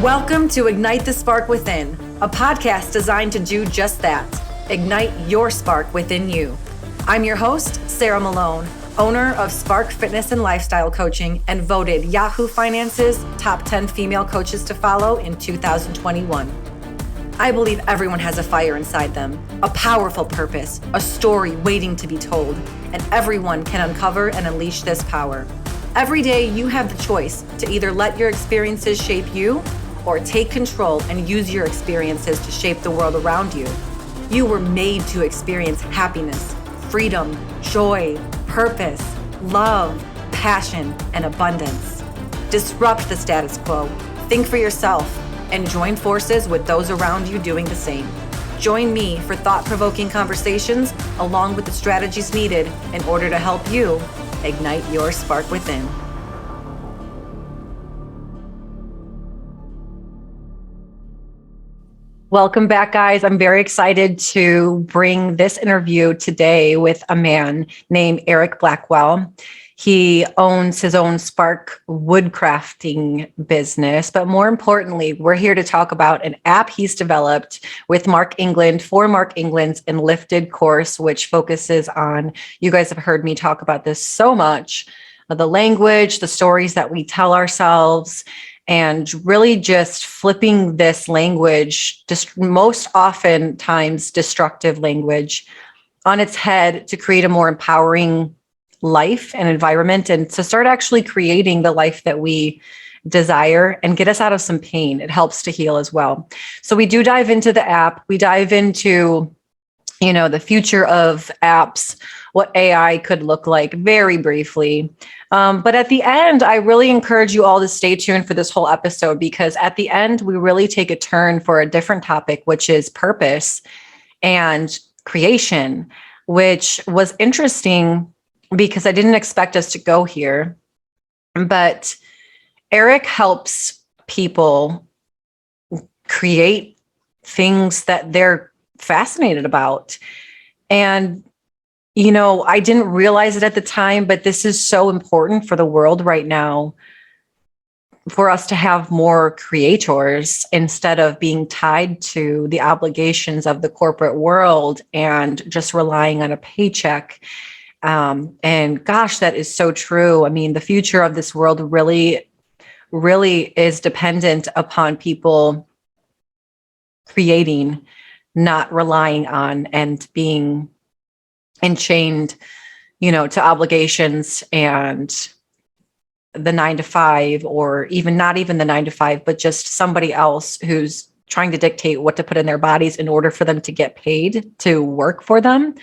Welcome to Ignite the Spark Within, a podcast designed to do just that. Ignite your spark within you. I'm your host, Sarah Malone, owner of Spark Fitness and Lifestyle Coaching and voted Yahoo Finance's top 10 female coaches to follow in 2021. I believe everyone has a fire inside them, a powerful purpose, a story waiting to be told, and everyone can uncover and unleash this power. Every day you have the choice to either let your experiences shape you or take control and use your experiences to shape the world around you. You were made to experience happiness, freedom, joy, purpose, love, passion, and abundance. Disrupt the status quo, think for yourself, and join forces with those around you doing the same. Join me for thought-provoking conversations along with the strategies needed in order to help you ignite your spark within. Welcome back, guys. I'm very excited to bring this interview today with a man named Eric Blackwell. He owns his own Spark Woodcrafting business, but more importantly, we're here to talk about an app he's developed with Mark England for Mark England's Enlifted course, which focuses on, you guys have heard me talk about this so much, the language, the stories that we tell ourselves, and really just flipping this language, just most oftentimes destructive language, on its head to create a more empowering life and environment and to start actually creating the life that we desire and get us out of some pain. It helps to heal as well. So we do dive into the app. We dive into, the future of apps, what AI could look like very briefly. But at the end, I really encourage you all to stay tuned for this whole episode, because at the end, we really take a turn for a different topic, which is purpose and creation, which was interesting because I didn't expect us to go here. But Eric helps people create things that they're fascinated about. And I didn't realize it at the time, but this is so important for the world right now, for us to have more creators instead of being tied to the obligations of the corporate world and just relying on a paycheck. And gosh, that is so true. I mean, the future of this world really, really is dependent upon people creating, not relying on and being enchained, to obligations and the 9 to 5, or even not even the 9 to 5, but just somebody else who's trying to dictate what to put in their bodies in order for them to get paid to work for them.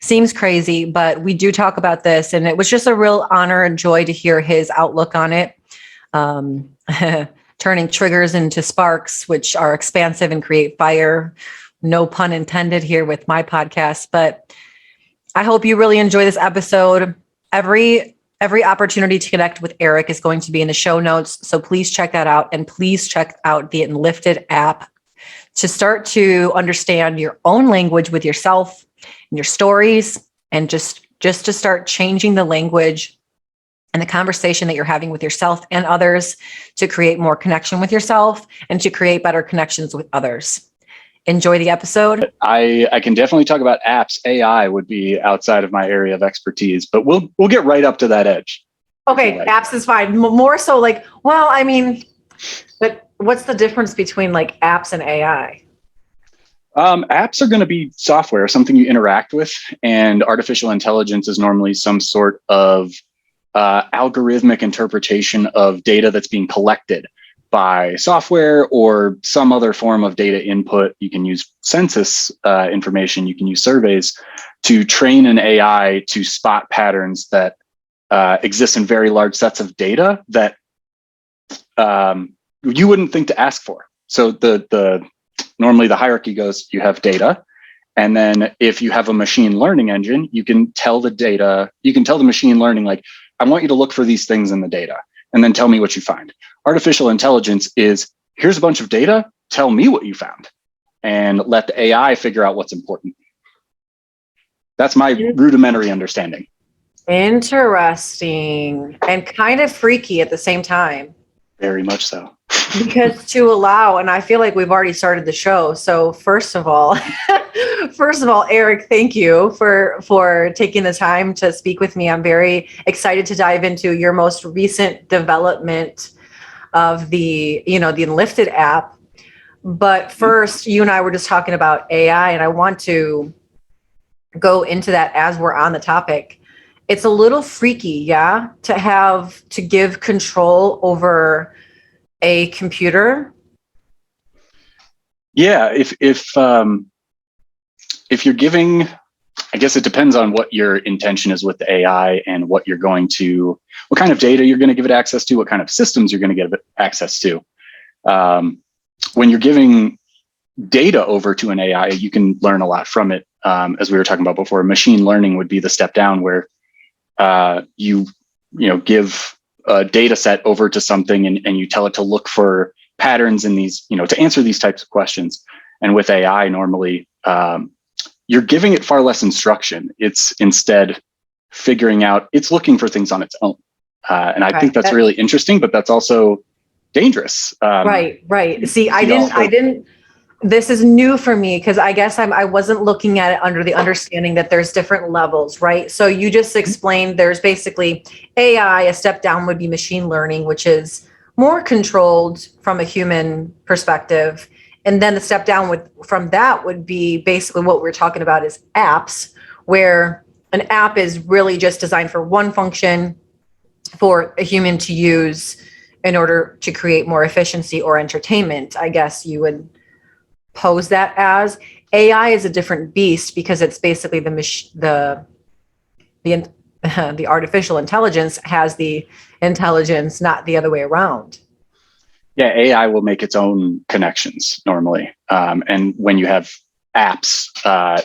Seems crazy, but we do talk about this, and it was just a real honor and joy to hear his outlook on it. Turning triggers into sparks, which are expansive and create fire. No pun intended here with my podcast, but I hope you really enjoy this episode. Every opportunity to connect with Eric is going to be in the show notes, so please check that out, and please check out the Enlifted app to start to understand your own language with yourself and your stories, and just to start changing the language and the conversation that you're having with yourself and others to create more connection with yourself and to create better connections with others. Enjoy the episode. I can definitely talk about apps. AI would be outside of my area of expertise, but we'll get right up to that edge. Okay, apps is fine. More so but what's the difference between apps and AI? Apps are going to be software, something you interact with, and artificial intelligence is normally some sort of algorithmic interpretation of data that's being collected by software or some other form of data input. You can use census information, you can use surveys to train an AI to spot patterns that exist in very large sets of data that you wouldn't think to ask for. So normally the hierarchy goes, you have data, and then if you have a machine learning engine, you can tell the machine learning, I want you to look for these things in the data, and then tell me what you find. Artificial intelligence is, here's a bunch of data, tell me what you found, and let the AI figure out what's important. That's my rudimentary understanding. Interesting. And kind of freaky at the same time. Very much so. Because to allow, and I feel like we've already started the show. So first of all, Eric, thank you for taking the time to speak with me. I'm very excited to dive into your most recent development of the Enlifted app. But first, you and I were just talking about AI, and I want to go into that as we're on the topic. It's a little freaky, yeah, to give control over a computer. Yeah, if you're giving, I guess it depends on what your intention is with the AI and what kind of data you're going to give it access to, what kind of systems you're going to give it access to. When you're giving data over to an AI, you can learn a lot from it. As we were talking about before, machine learning would be the step down where you give a data set over to something and you tell it to look for patterns in these, to answer these types of questions. And with AI, normally, you're giving it far less instruction. It's instead figuring out, it's looking for things on its own. And I think that's really interesting, but that's also dangerous. Right. See, I didn't, this is new for me because I guess I wasn't looking at it under the understanding that there's different levels, right? So you just explained there's basically AI, a step down would be machine learning, which is more controlled from a human perspective. And then the step down from that would be basically what we're talking about is apps, where an app is really just designed for one function for a human to use in order to create more efficiency or entertainment. I guess you would pose that as. AI is a different beast because it's basically the artificial intelligence has the intelligence, not the other way around. Yeah, AI will make its own connections normally. And when you have apps,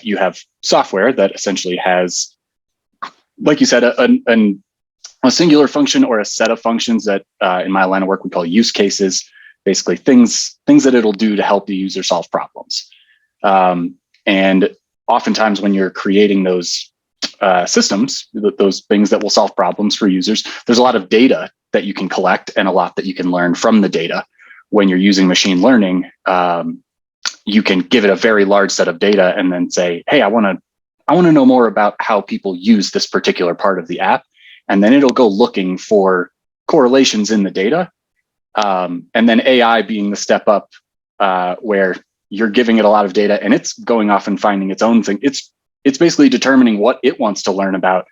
you have software that essentially has, like you said, a singular function or a set of functions that in my line of work we call use cases. Basically things that it'll do to help the user solve problems. And oftentimes when you're creating those systems, those things that will solve problems for users, there's a lot of data that you can collect and a lot that you can learn from the data. When you're using machine learning, you can give it a very large set of data and then say, hey, I want to know more about how people use this particular part of the app. And then it'll go looking for correlations in the data. And then AI being the step up where you're giving it a lot of data and it's going off and finding its own thing. It's basically determining what it wants to learn about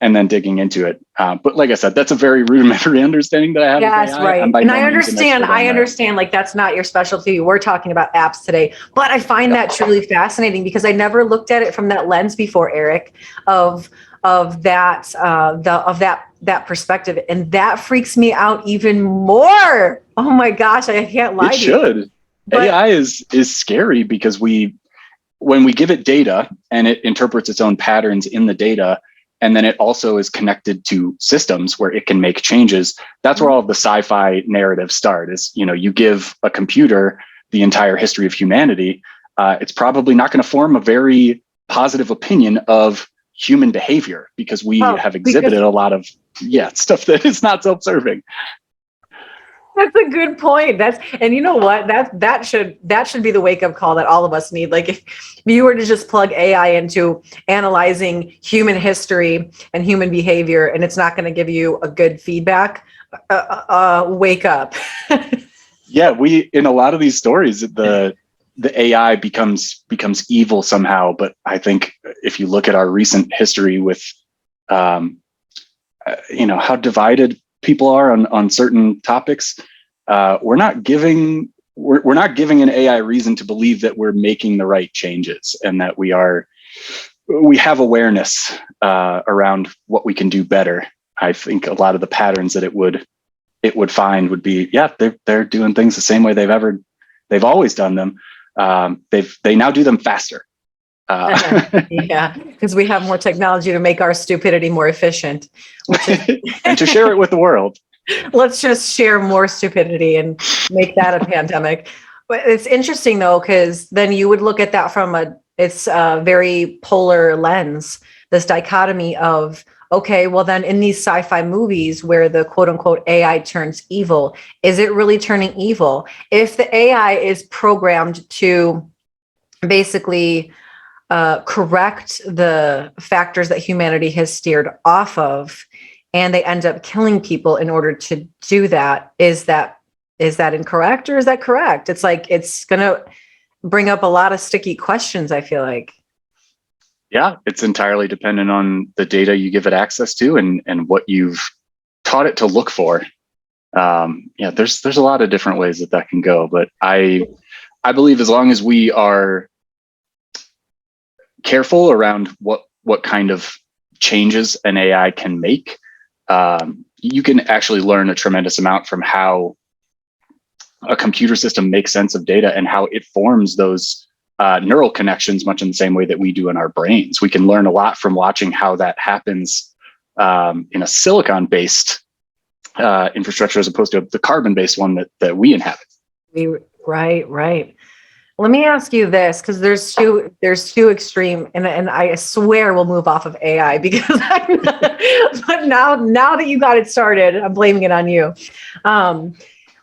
and then digging into it. But like I said, that's a very rudimentary understanding that I have. Yeah, that's right. And I understand like that's not your specialty. We're talking about apps today, but I find that truly fascinating because I never looked at it from that lens before, Eric, of that perspective. And that freaks me out even more. Oh my gosh, I can't lie to you. It should. But AI is scary because when we give it data and it interprets its own patterns in the data, and then it also is connected to systems where it can make changes. That's where all of the sci-fi narratives start is, you give a computer the entire history of humanity. It's probably not going to form a very positive opinion of human behavior because we have exhibited a lot of stuff that is not self-serving. That's a good point. And you know what? That should be the wake up call that all of us need. Like if you were to just plug AI into analyzing human history and human behavior, and it's not going to give you a good feedback, wake up. Yeah, in a lot of these stories, the AI becomes evil somehow. But I think if you look at our recent history with, how divided people are on certain topics, we're not giving an AI reason to believe that we're making the right changes and that we have awareness around what we can do better. I think a lot of the patterns that it would find would be, they're doing things the same way they've always done them. They now do them faster. Yeah, because we have more technology to make our stupidity more efficient, and to share it with the world. Let's just share more stupidity and make that a pandemic. But it's interesting though, because then you would look at that from it's a very polar lens, this dichotomy of, okay, well then in these sci-fi movies where the quote unquote AI turns evil, is it really turning evil? If the AI is programmed to basically correct the factors that humanity has steered off of, and they end up killing people in order to do that, is that incorrect or is that correct? It's like, it's going to bring up a lot of sticky questions, I feel like. Yeah, it's entirely dependent on the data you give it access to and what you've taught it to look for. Yeah, there's a lot of different ways that can go, but I believe as long as we are careful around what kind of changes an AI can make, you can actually learn a tremendous amount from how a computer system makes sense of data and how it forms those neural connections, much in the same way that we do in our brains. We can learn a lot from watching how that happens in a silicon-based infrastructure as opposed to the carbon-based one that we inhabit. Right. Let me ask you this, because there's two extreme, and I swear we'll move off of AI because but now that you got it started, I'm blaming it on you.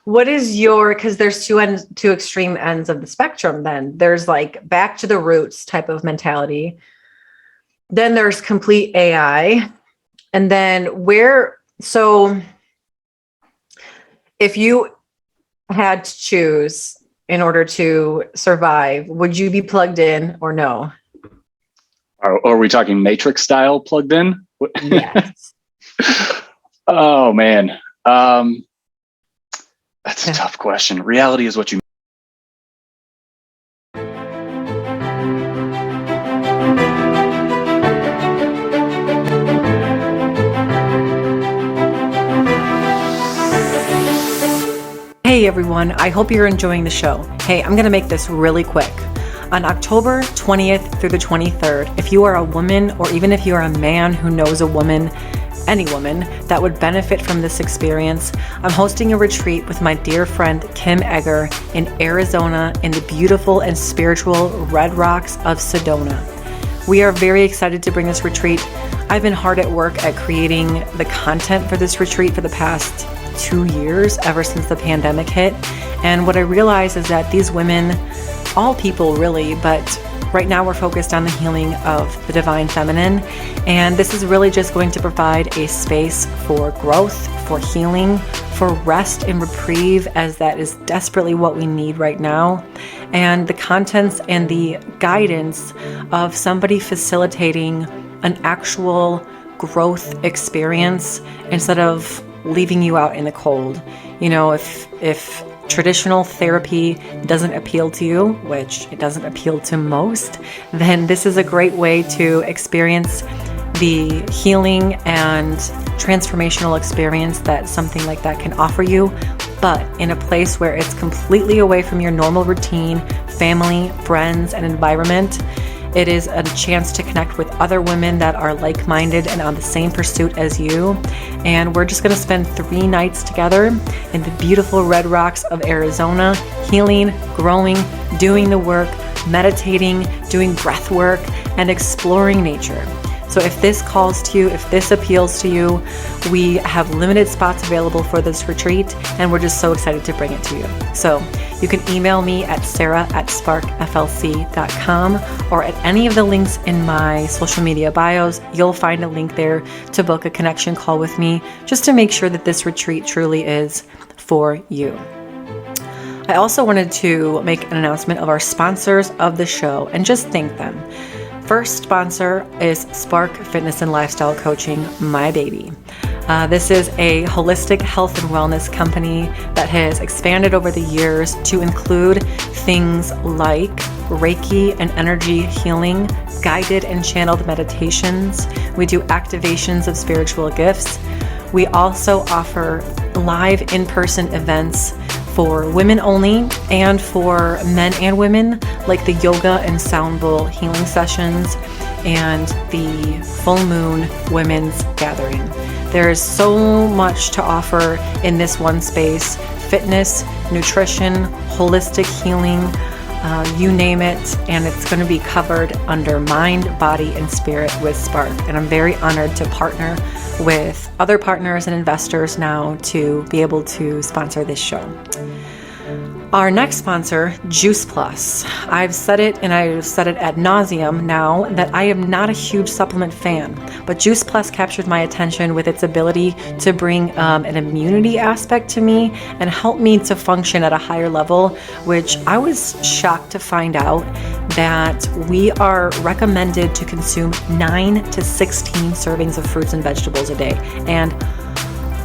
What is because there's two extreme ends of the spectrum. Then there's like back to the roots type of mentality. Then there's complete AI. And then so if you had to choose in order to survive, would you be plugged in or no? Are we talking Matrix style plugged in? Yes. Oh man. That's a tough question. Reality is what you. Hey everyone, I hope you're enjoying the show. Hey, I'm going to make this really quick. On October 20th through the 23rd, if you are a woman or even if you are a man who knows a woman, any woman that would benefit from this experience, I'm hosting a retreat with my dear friend Kim Egger in Arizona in the beautiful and spiritual Red Rocks of Sedona. We are very excited to bring this retreat. I've been hard at work at creating the content for this retreat for the past 2 years, ever since the pandemic hit. And what I realize is that these women, all people really, but right now we're focused on the healing of the divine feminine. And this is really just going to provide a space for growth, for healing, for rest and reprieve, as that is desperately what we need right now. And the contents and the guidance of somebody facilitating an actual growth experience instead of leaving you out in the cold. You know, if traditional therapy doesn't appeal to you, which it doesn't appeal to most, then this is a great way to experience the healing and transformational experience that something like that can offer you, but in a place where it's completely away from your normal routine, family, friends, and environment. It is a chance to connect with other women that are like-minded and on the same pursuit as you. And we're just going to spend 3 nights together in the beautiful Red Rocks of Arizona, healing, growing, doing the work, meditating, doing breath work, and exploring nature. So if this calls to you, if this appeals to you, we have limited spots available for this retreat, and we're just so excited to bring it to you. So you can email me at sarah@sparkflc.com or at any of the links in my social media bios. You'll find a link there to book a connection call with me, just to make sure that this retreat truly is for you. I also wanted to make an announcement of our sponsors of the show and just thank them. First sponsor is Spark Fitness and Lifestyle Coaching, my baby. This is a holistic health and wellness company that has expanded over the years to include things like Reiki and energy healing, guided and channeled meditations. We do activations of spiritual gifts. We also offer live in-person events for women only and for men and women, like the yoga and sound bowl healing sessions and the full moon women's gathering. There is so much to offer in this one space: fitness, nutrition, holistic healing, you name it, and it's going to be covered under Mind, Body, and Spirit with Spark. And I'm very honored to partner with other partners and investors now to be able to sponsor this show. Our next sponsor, Juice Plus. I've said it, and I've said it ad nauseum now, that I am not a huge supplement fan, but Juice Plus captured my attention with its ability to bring an immunity aspect to me and help me to function at a higher level, which I was shocked to find out that we are recommended to consume 9 to 16 servings of fruits and vegetables a day. And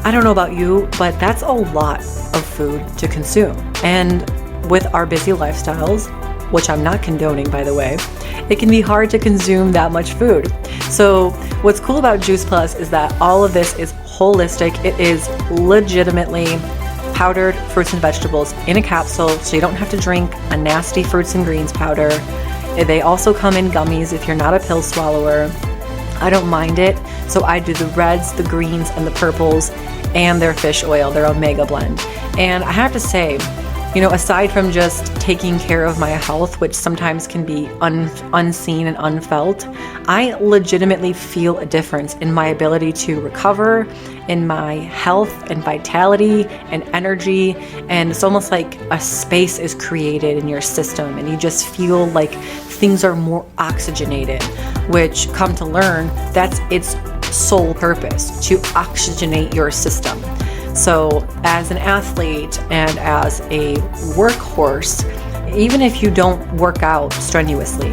I don't know about you, but that's a lot of food to consume. And with our busy lifestyles, which I'm not condoning, by the way, it can be hard to consume that much food. So what's cool about Juice Plus is that all of this is holistic. It is legitimately powdered fruits and vegetables in a capsule, so you don't have to drink a nasty fruits and greens powder. They also come in gummies if you're not a pill swallower. I don't mind it, so I do the reds, the greens, and the purples, and their fish oil, their omega blend. And I have to say, aside from just taking care of my health, which sometimes can be unseen and unfelt, I legitimately feel a difference in my ability to recover, in my health and vitality and energy. And it's almost like a space is created in your system, and you just feel like things are more oxygenated, which, come to learn, that's its sole purpose, to oxygenate your system. So as an athlete and as a workhorse, even if you don't work out strenuously,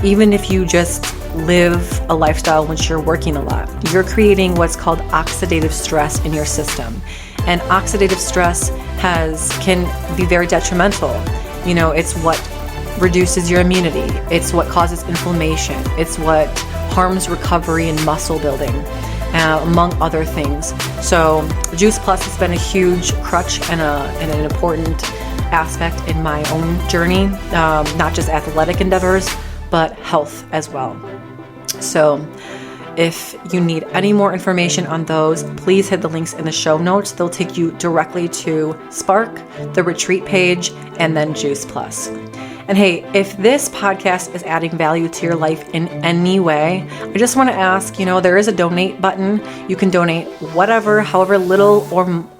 even if you just live a lifestyle in which you're working a lot, you're creating what's called oxidative stress in your system. And oxidative stress can be very detrimental. It's what reduces your immunity. It's what causes inflammation. It's what harms recovery and muscle building, among other things. So Juice Plus has been a huge crutch and an important aspect in my own journey, not just athletic endeavors, but health as well. So if you need any more information on those, please hit the links in the show notes. They'll take you directly to Spark, the retreat page, and then Juice Plus. And hey, if this podcast is adding value to your life in any way, I just want to ask, there is a donate button. You can donate whatever, however little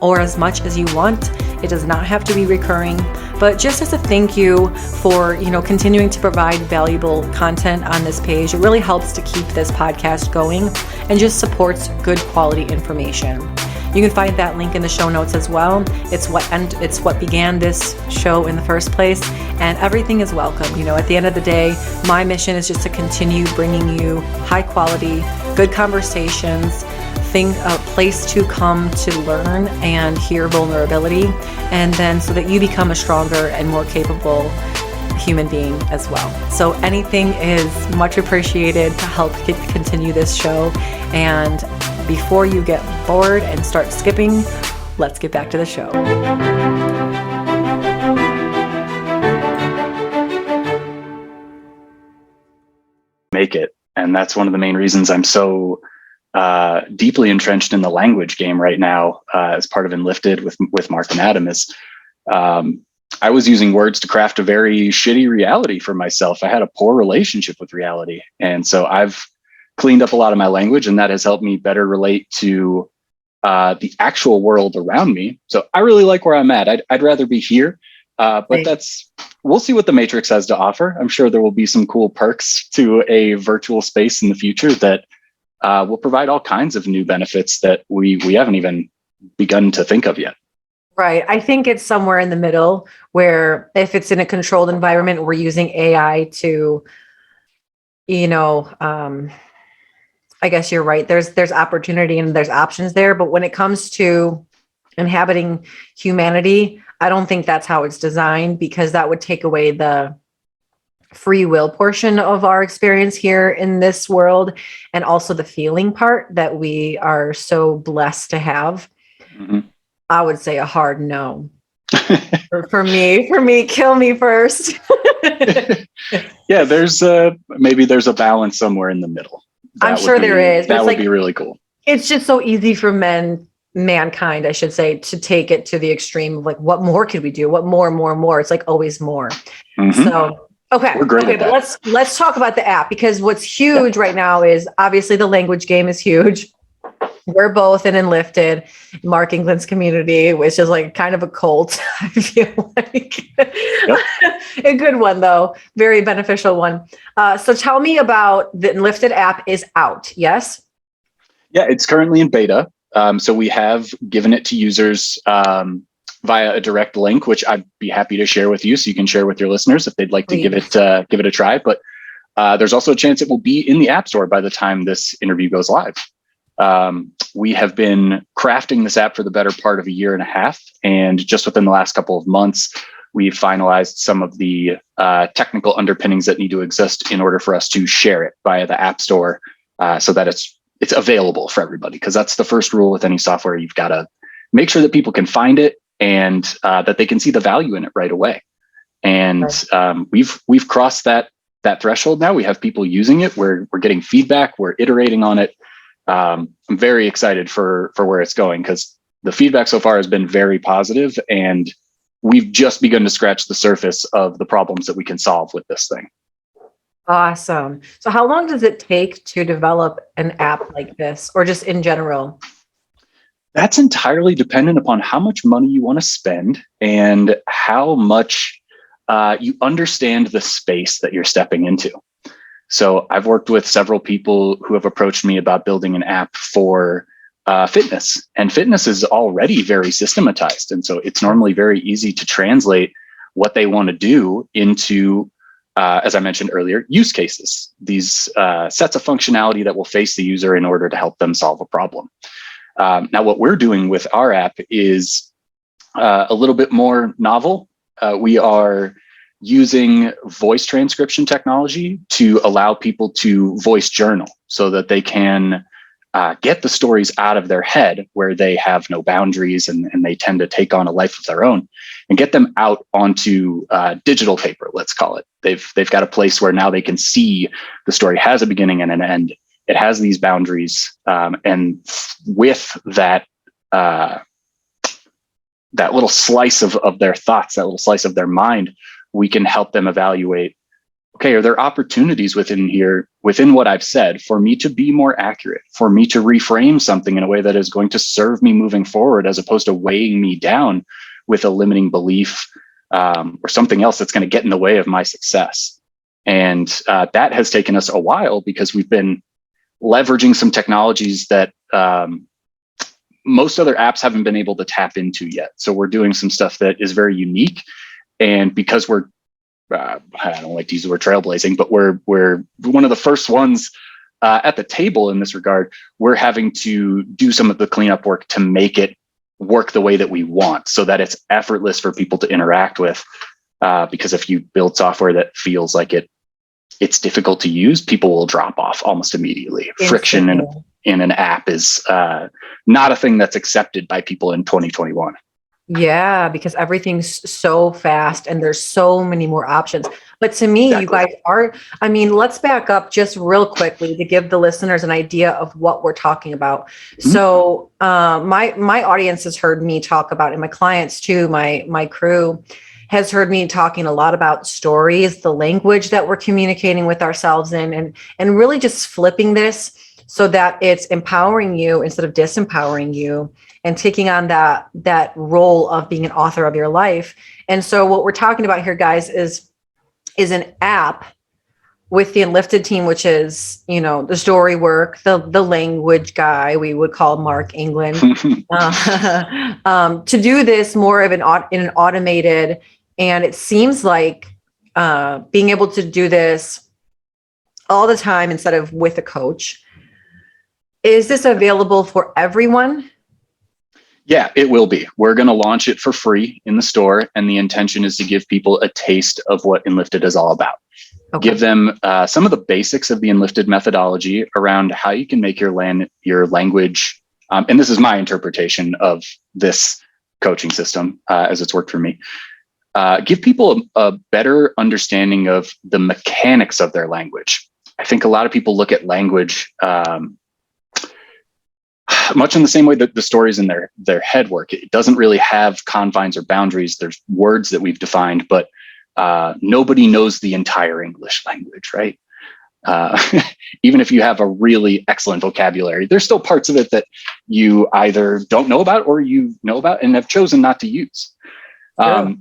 or as much as you want. It does not have to be recurring, but just as a thank you for, continuing to provide valuable content on this page, it really helps to keep this podcast going and just supports good quality information. You can find that link in the show notes as well. It's what began this show in the first place, and everything is welcome. At the end of the day, my mission is just to continue bringing you high quality, good conversations, a place to come to learn and hear vulnerability, and then so that you become a stronger and more capable human being as well. So anything is much appreciated to help continue this show. And before you get bored and start skipping, let's get back to the show. Make it. And that's one of the main reasons I'm so deeply entrenched in the language game right now, as part of Enlifted with Mark and Adam. Is I was using words to craft a very shitty reality for myself. I had a poor relationship with reality. And so I've cleaned up a lot of my language, and that has helped me better relate to the actual world around me. So I really like where I'm at. I'd rather be here, but we'll see what the Matrix has to offer. I'm sure there will be some cool perks to a virtual space in the future that will provide all kinds of new benefits that we haven't even begun to think of yet. Right. I think it's somewhere in the middle, where if it's in a controlled environment, we're using AI to, I guess you're right. There's opportunity and there's options there. But when it comes to inhabiting humanity, I don't think that's how it's designed, because that would take away the free will portion of our experience here in this world, and also the feeling part that we are so blessed to have. Mm-hmm. I would say a hard no. for me, kill me first. Yeah, maybe there's a balance somewhere in the middle. I'm sure there is. That would be really cool. It's just so easy for men mankind, I should say, to take it to the extreme of like, what more could we do? What more? It's like always more. So, okay. We're great at but that. let's talk about the app, because what's huge right now is obviously the language game is huge. We're both in Enlifted, Mark England's community, which is like kind of a cult. I feel like a good one though, very beneficial one. So tell me about the Enlifted app is out. Yes. Yeah, it's currently in beta. So we have given it to users via a direct link, which I'd be happy to share with you, so you can share with your listeners if they'd like to give it a try. But there's also a chance it will be in the App Store by the time this interview goes live. We have been crafting this app for the better part of a year and a half, and just within the last couple of months, we've finalized some of the technical underpinnings that need to exist in order for us to share it via the App Store, so that it's available for everybody. Because that's the first rule with any software. You've got to make sure that people can find it and that they can see the value in it right away. And we've crossed that threshold now. We have people using it. We're getting feedback. We're iterating on it. I'm very excited for where it's going, because the feedback so far has been very positive, and we've just begun to scratch the surface of the problems that we can solve with this thing. Awesome. So how long does it take to develop an app like this, or just in general? That's entirely dependent upon how much money you want to spend and how much you understand the space that you're stepping into. So I've worked with several people who have approached me about building an app for fitness, and fitness is already very systematized. And so it's normally very easy to translate what they want to do into, as I mentioned earlier, use cases, these sets of functionality that will face the user in order to help them solve a problem. Now, what we're doing with our app is a little bit more novel. We are using voice transcription technology to allow people to voice journal, so that they can get the stories out of their head where they have no boundaries and they tend to take on a life of their own, and get them out onto digital paper, let's call it. They've got a place where now they can see the story has a beginning and an end. It has these boundaries, and with that little slice of their thoughts, that little slice of their mind, we can help them evaluate, okay, are there opportunities within here, within what I've said, for me to be more accurate, for me to reframe something in a way that is going to serve me moving forward, as opposed to weighing me down with a limiting belief or something else that's going to get in the way of my success. And that has taken us a while, because we've been leveraging some technologies that most other apps haven't been able to tap into yet. So we're doing some stuff that is very unique. And because we're, I don't like to use the word trailblazing, but we're one of the first ones at the table in this regard, we're having to do some of the cleanup work to make it work the way that we want, so that it's effortless for people to interact with. Because if you build software that feels like it's difficult to use, people will drop off almost immediately. Friction in an app is not a thing that's accepted by people in 2021. Yeah, because everything's so fast and there's so many more options. But to me, you guys are, I mean, let's back up just real quickly to give the listeners an idea of what we're talking about. Mm-hmm. So my audience has heard me talk about, and my clients too, my crew has heard me talking a lot about stories, the language that we're communicating with ourselves in, and really just flipping this so that it's empowering you instead of disempowering you, and taking on that role of being an author of your life. And so what we're talking about here, guys, is an app with the Enlifted team, which is, the story work, the language guy, we would call Mark England, to do this more of in an automated, and it seems like being able to do this all the time instead of with a coach. Is this available for everyone? Yeah, it will be. We're going to launch it for free in the store, and the intention is to give people a taste of what Enlifted is all about. Okay. Give them some of the basics of the Enlifted methodology around how you can make your language, and this is my interpretation of this coaching system as it's worked for me. Give people a better understanding of the mechanics of their language. I think a lot of people look at language much in the same way that the stories in their head work. It doesn't really have confines or boundaries. There's words that we've defined, but nobody knows the entire English language, right? Even if you have a really excellent vocabulary, there's still parts of it that you either don't know about or you know about and have chosen not to use. Sure.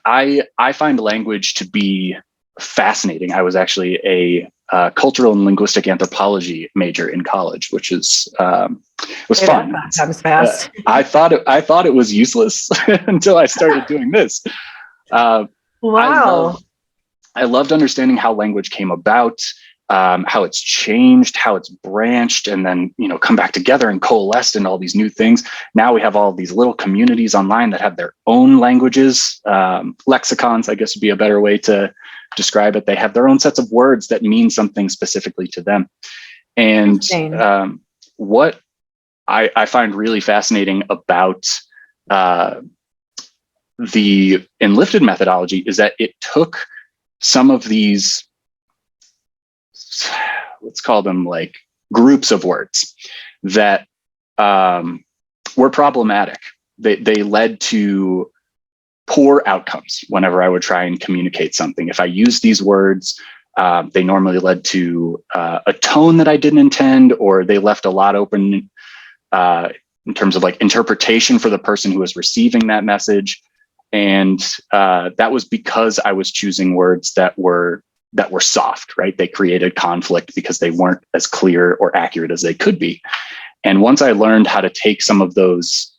I find language to be fascinating. I was actually a cultural and linguistic anthropology major in college, which was fun. That comes fast. I thought it was useless until I started doing this. Wow. I loved understanding how language came about, how it's changed, how it's branched, and then, come back together and coalesced into all these new things. Now we have all these little communities online that have their own languages, lexicons, I guess would be a better way to describe it. They have their own sets of words that mean something specifically to them. And what I find really fascinating about the Enlifted methodology is that it took some of these, let's call them like groups of words that were problematic. They led to poor outcomes whenever I would try and communicate something. If I used these words, they normally led to a tone that I didn't intend, or they left a lot open in terms of like interpretation for the person who was receiving that message. And that was because I was choosing words that were soft, right? They created conflict because they weren't as clear or accurate as they could be. And once I learned how to take some of those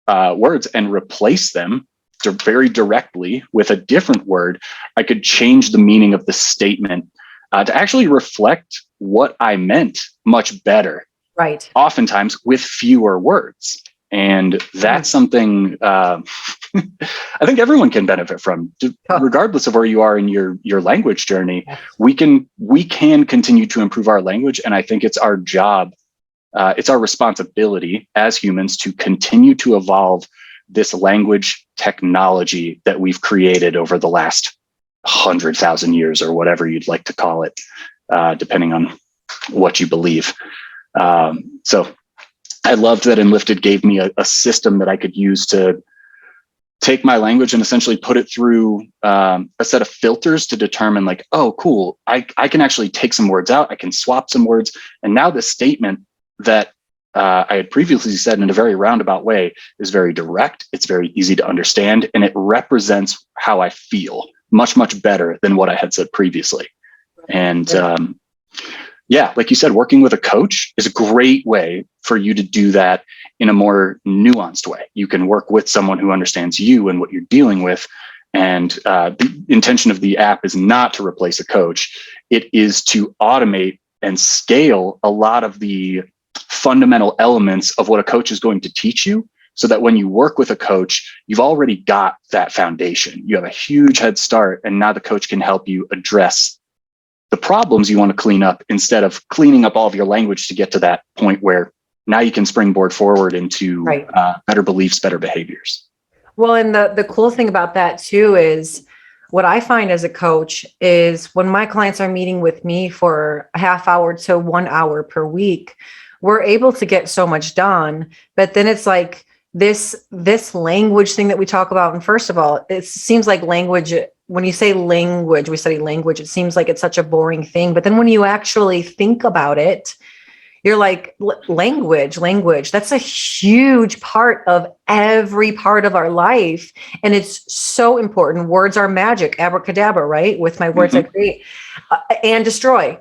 words and replace them very directly with a different word, I could change the meaning of the statement to actually reflect what I meant much better. Right. Oftentimes with fewer words. And that's something I think everyone can benefit from, regardless of where you are in your language journey. We can continue to improve our language, and I think it's our job, it's our responsibility as humans to continue to evolve this language technology that we've created over the last 100,000 years, or whatever you'd like to call it, depending on what you believe. So I loved that Enlifted gave me a system that I could use to take my language and essentially put it through a set of filters to determine like, oh, cool, I can actually take some words out. I can swap some words. And now the statement that I had previously said in a very roundabout way is very direct. It's very easy to understand. And it represents how I feel much, much better than what I had said previously. And yeah, like you said, working with a coach is a great way for you to do that in a more nuanced way. You can work with someone who understands you and what you're dealing with. And the intention of the app is not to replace a coach. It is to automate and scale a lot of the fundamental elements of what a coach is going to teach you, so that when you work with a coach, you've already got that foundation. You have a huge head start, and now the coach can help you address the problems you want to clean up, instead of cleaning up all of your language to get to that point where now you can springboard forward into better beliefs, better behaviors. Well, and the cool thing about that too is what I find as a coach is when my clients are meeting with me for a half hour to 1 hour per week, we're able to get so much done. But then it's like this language thing that we talk about. And first of all, it seems like language, when you say language, we study language, it seems like it's such a boring thing. But then when you actually think about it, you're like, language, that's a huge part of every part of our life. And it's so important. Words are magic, abracadabra, right? With my words, I create and destroy.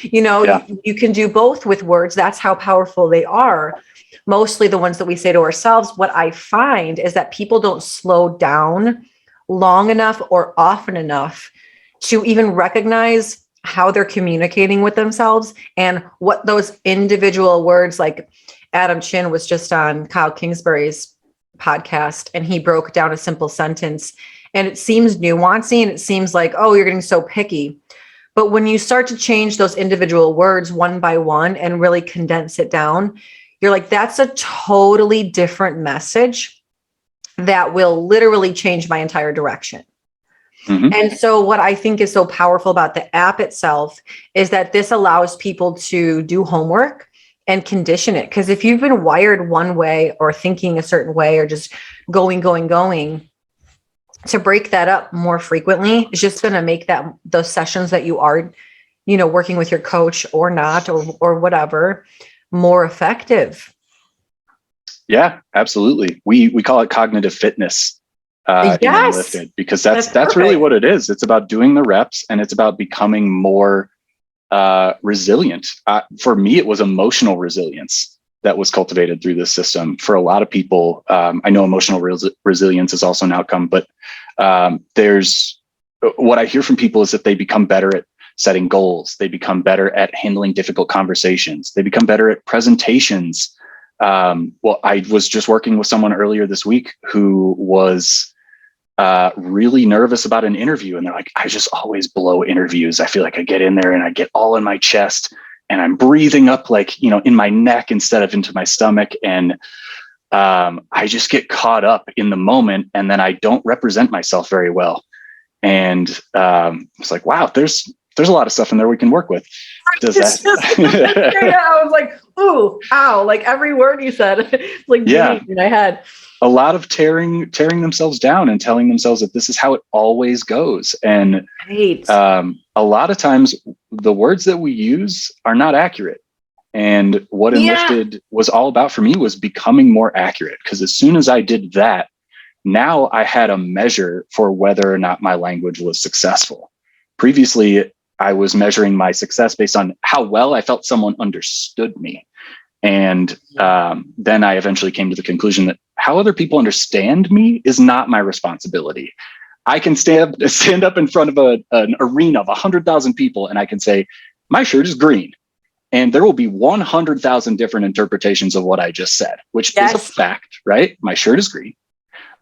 You can do both with words. That's how powerful they are. Mostly the ones that we say to ourselves. What I find is that people don't slow down long enough or often enough to even recognize how they're communicating with themselves and what those individual words, like Adam Chin was just on Kyle Kingsbury's podcast, and he broke down a simple sentence, and it seems nuancing and it seems like, oh, you're getting so picky. But when you start to change those individual words one by one and really condense it down, you're like, that's a totally different message that will literally change my entire direction. Mm-hmm. And so what I think is so powerful about the app itself is that this allows people to do homework. and condition it. Because if you've been wired one way or thinking a certain way or just going, to break that up more frequently is just going to make those sessions that you are, working with your coach or not, or whatever, more effective. Yeah, absolutely. We call it cognitive fitness in Enlifted, because that's really what it is. It's about doing the reps, and it's about becoming more resilient. For me, it was emotional resilience that was cultivated through this system. For a lot of people, I know emotional resilience is also an outcome, but there's what I hear from people is that they become better at setting goals. They become better at handling difficult conversations. They become better at presentations. Well, I was just working with someone earlier this week who was really nervous about an interview. And they're like, I just always blow interviews. I feel like I get in there and I get all in my chest and I'm breathing up like, in my neck instead of into my stomach. And I just get caught up in the moment, and then I don't represent myself very well. And it's like, wow, there's a lot of stuff in there we can work with. Does that? I was like, ooh, ow, like every word you said, like in my head. A lot of tearing themselves down and telling themselves that this is how it always goes. And a lot of times the words that we use are not accurate. And what Enlifted was all about for me was becoming more accurate. Because as soon as I did that, now I had a measure for whether or not my language was successful. Previously, I was measuring my success based on how well I felt someone understood me. And then I eventually came to the conclusion that how other people understand me is not my responsibility. I can stand up in front of an arena of 100,000 people and I can say, my shirt is green. And there will be 100,000 different interpretations of what I just said, which is a fact, right? My shirt is green.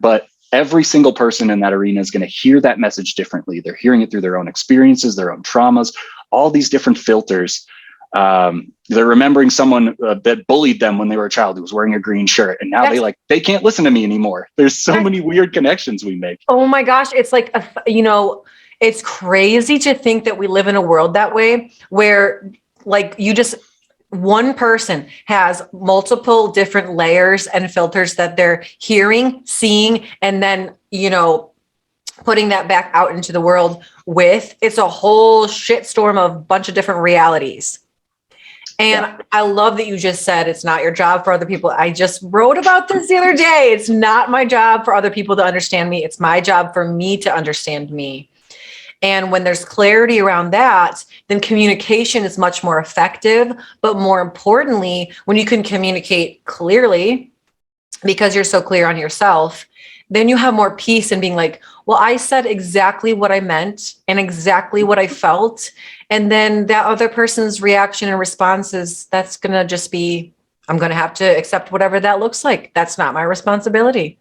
But every single person in that arena is going to hear that message differently. They're hearing it through their own experiences, their own traumas, all these different filters. They're remembering someone that bullied them when they were a child who was wearing a green shirt. And now they can't listen to me anymore. There's so many weird connections we make. Oh my gosh. It's like, it's crazy to think that we live in a world that way where like one person has multiple different layers and filters that they're hearing, seeing, and then, putting that back out into the world with. It's a whole shitstorm of a bunch of different realities. And I love that you just said it's not your job for other people. I just wrote about this the other day. It's not my job for other people to understand me. It's my job for me to understand me. And when there's clarity around that, then communication is much more effective. But more importantly, when you can communicate clearly, because you're so clear on yourself, then you have more peace in being like, well, I said exactly what I meant and exactly what I felt. And then that other person's reaction and response that's going to just be, I'm going to have to accept whatever that looks like. That's not my responsibility.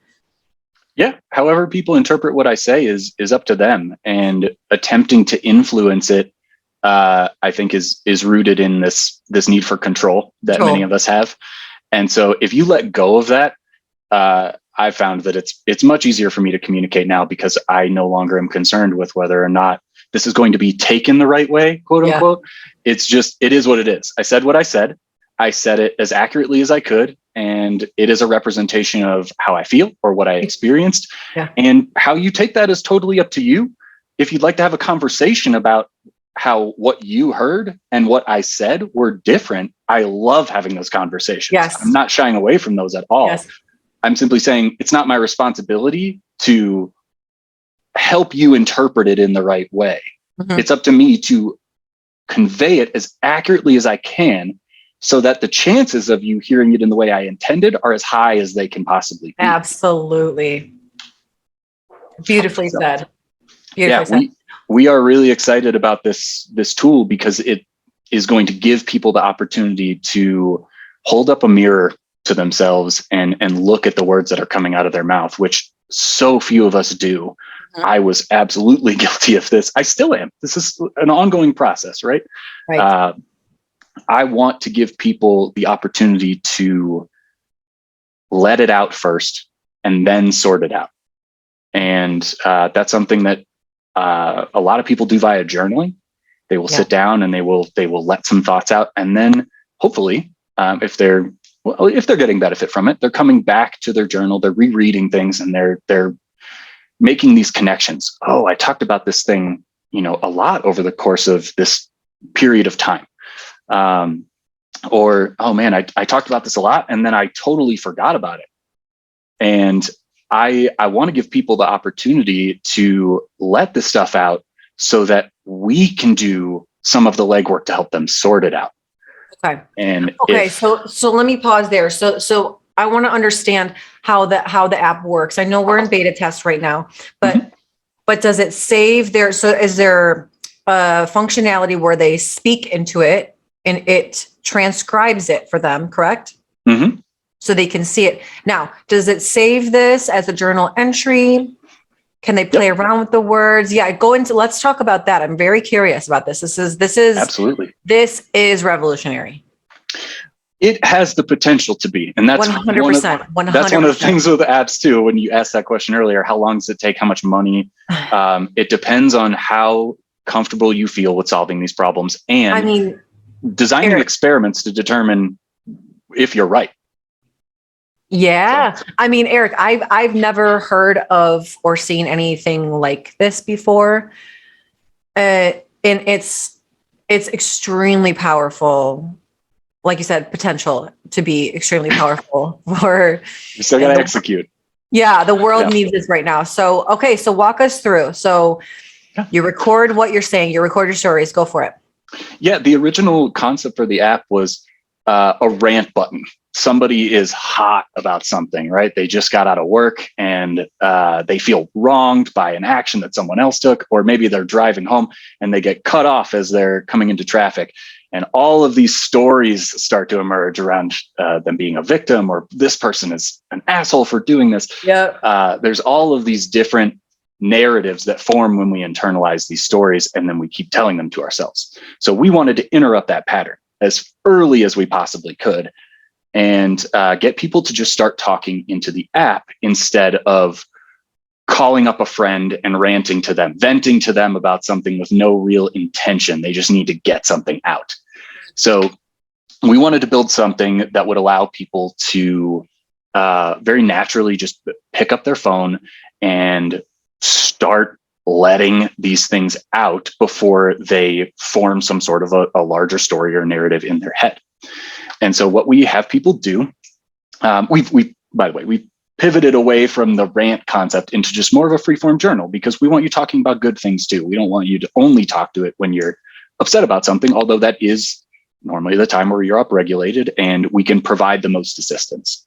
Yeah. However people interpret what I say is up to them, and attempting to influence it, I think is rooted in this need for control that many of us have. And so if you let go of that, I found that it's much easier for me to communicate now, because I no longer am concerned with whether or not this is going to be taken the right way, quote unquote. It's just, it is what it is. I said what I said. I said it as accurately as I could. And it is a representation of how I feel or what I experienced. And how you take that is totally up to you. If you'd like to have a conversation about how what you heard and what I said were different, I love having those conversations. I'm not shying away from those at all. I'm simply saying it's not my responsibility to help you interpret it in the right way. It's up to me to convey it as accurately as I can, so that the chances of you hearing it in the way I intended are as high as they can possibly be. Absolutely. Beautifully said. Beautifully said. We are really excited about this tool, because it is going to give people the opportunity to hold up a mirror to themselves and look at the words that are coming out of their mouth, which so few of us do. I was absolutely guilty of this. I still am. This is an ongoing process, right? I want to give people the opportunity to let it out first and then sort it out. And that's something that a lot of people do via journaling. They will sit down and they will let some thoughts out. And then hopefully if they're getting benefit from it, they're coming back to their journal, they're rereading things, and they're making these connections. Oh, I talked about this thing, a lot over the course of this period of time. Or, oh man, I talked about this a lot and then I totally forgot about it. And I want to give people the opportunity to let this stuff out so that we can do some of the legwork to help them sort it out. Okay. And so let me pause there. So I want to understand how the app works. I know we're in beta test right now, but does it save there? So is there a functionality where they speak into it and it transcribes it for them, correct? Mm-hmm. So they can see it. Now, does it save this as a journal entry? Can they play around with the words? Yeah, let's talk about that. I'm very curious about this. This is absolutely. This is revolutionary. It has the potential to be, and that's 100%. 100%. That's one of the things with the apps too. When you asked that question earlier, how long does it take? How much money? It depends on how comfortable you feel with solving these problems, and designing Eric, experiments to determine if you're right. Yeah. So. Eric, I've never heard of or seen anything like this before. And it's extremely powerful. Like you said, potential to be extremely powerful for. You still got to execute. Yeah. The world needs this right now. So, okay. So walk us through. So you record what you're saying, you record your stories, go for it. Yeah. The original concept for the app was a rant button. Somebody is hot about something, right? They just got out of work and they feel wronged by an action that someone else took, or maybe they're driving home and they get cut off as they're coming into traffic. And all of these stories start to emerge around them being a victim, or this person is an asshole for doing this. Yeah. There's all of these different narratives that form when we internalize these stories, and then we keep telling them to ourselves. So we wanted to interrupt that pattern as early as we possibly could, and get people to just start talking into the app instead of calling up a friend and ranting to them, venting to them about something with no real intention. They just need to get something out. So we wanted to build something that would allow people to very naturally just pick up their phone and start letting these things out before they form some sort of a larger story or narrative in their head. And so what we have people do, we pivoted away from the rant concept into just more of a freeform journal, because we want you talking about good things too. We don't want you to only talk to it when you're upset about something, although that is normally the time where you're upregulated and we can provide the most assistance.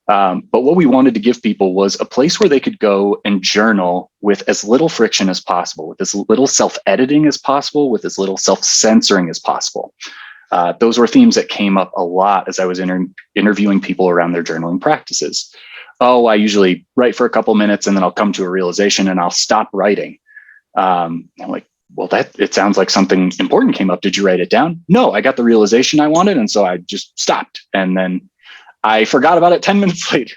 But what we wanted to give people was a place where they could go and journal with as little friction as possible, with as little self-editing as possible, with as little self-censoring as possible. Those were themes that came up a lot as I was interviewing people around their journaling practices. Oh, I usually write for a couple minutes and then I'll come to a realization and I'll stop writing. I'm like, well, it sounds like something important came up. Did you write it down? No, I got the realization I wanted, and so I just stopped. And then I forgot about it 10 minutes later.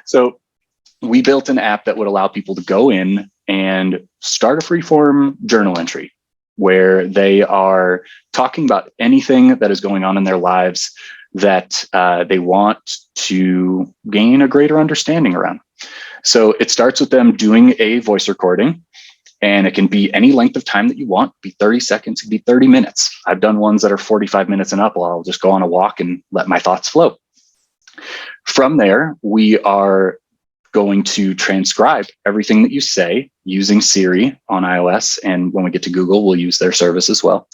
So we built an app that would allow people to go in and start a freeform journal entry where they are talking about anything that is going on in their lives that they want to gain a greater understanding around. So it starts with them doing a voice recording, and it can be any length of time that you want. It can be 30 seconds, it can be 30 minutes. I've done ones that are 45 minutes and up, where I'll just go on a walk and let my thoughts flow. From there, we are going to transcribe everything that you say using Siri on iOS. And when we get to Google, we'll use their service as well,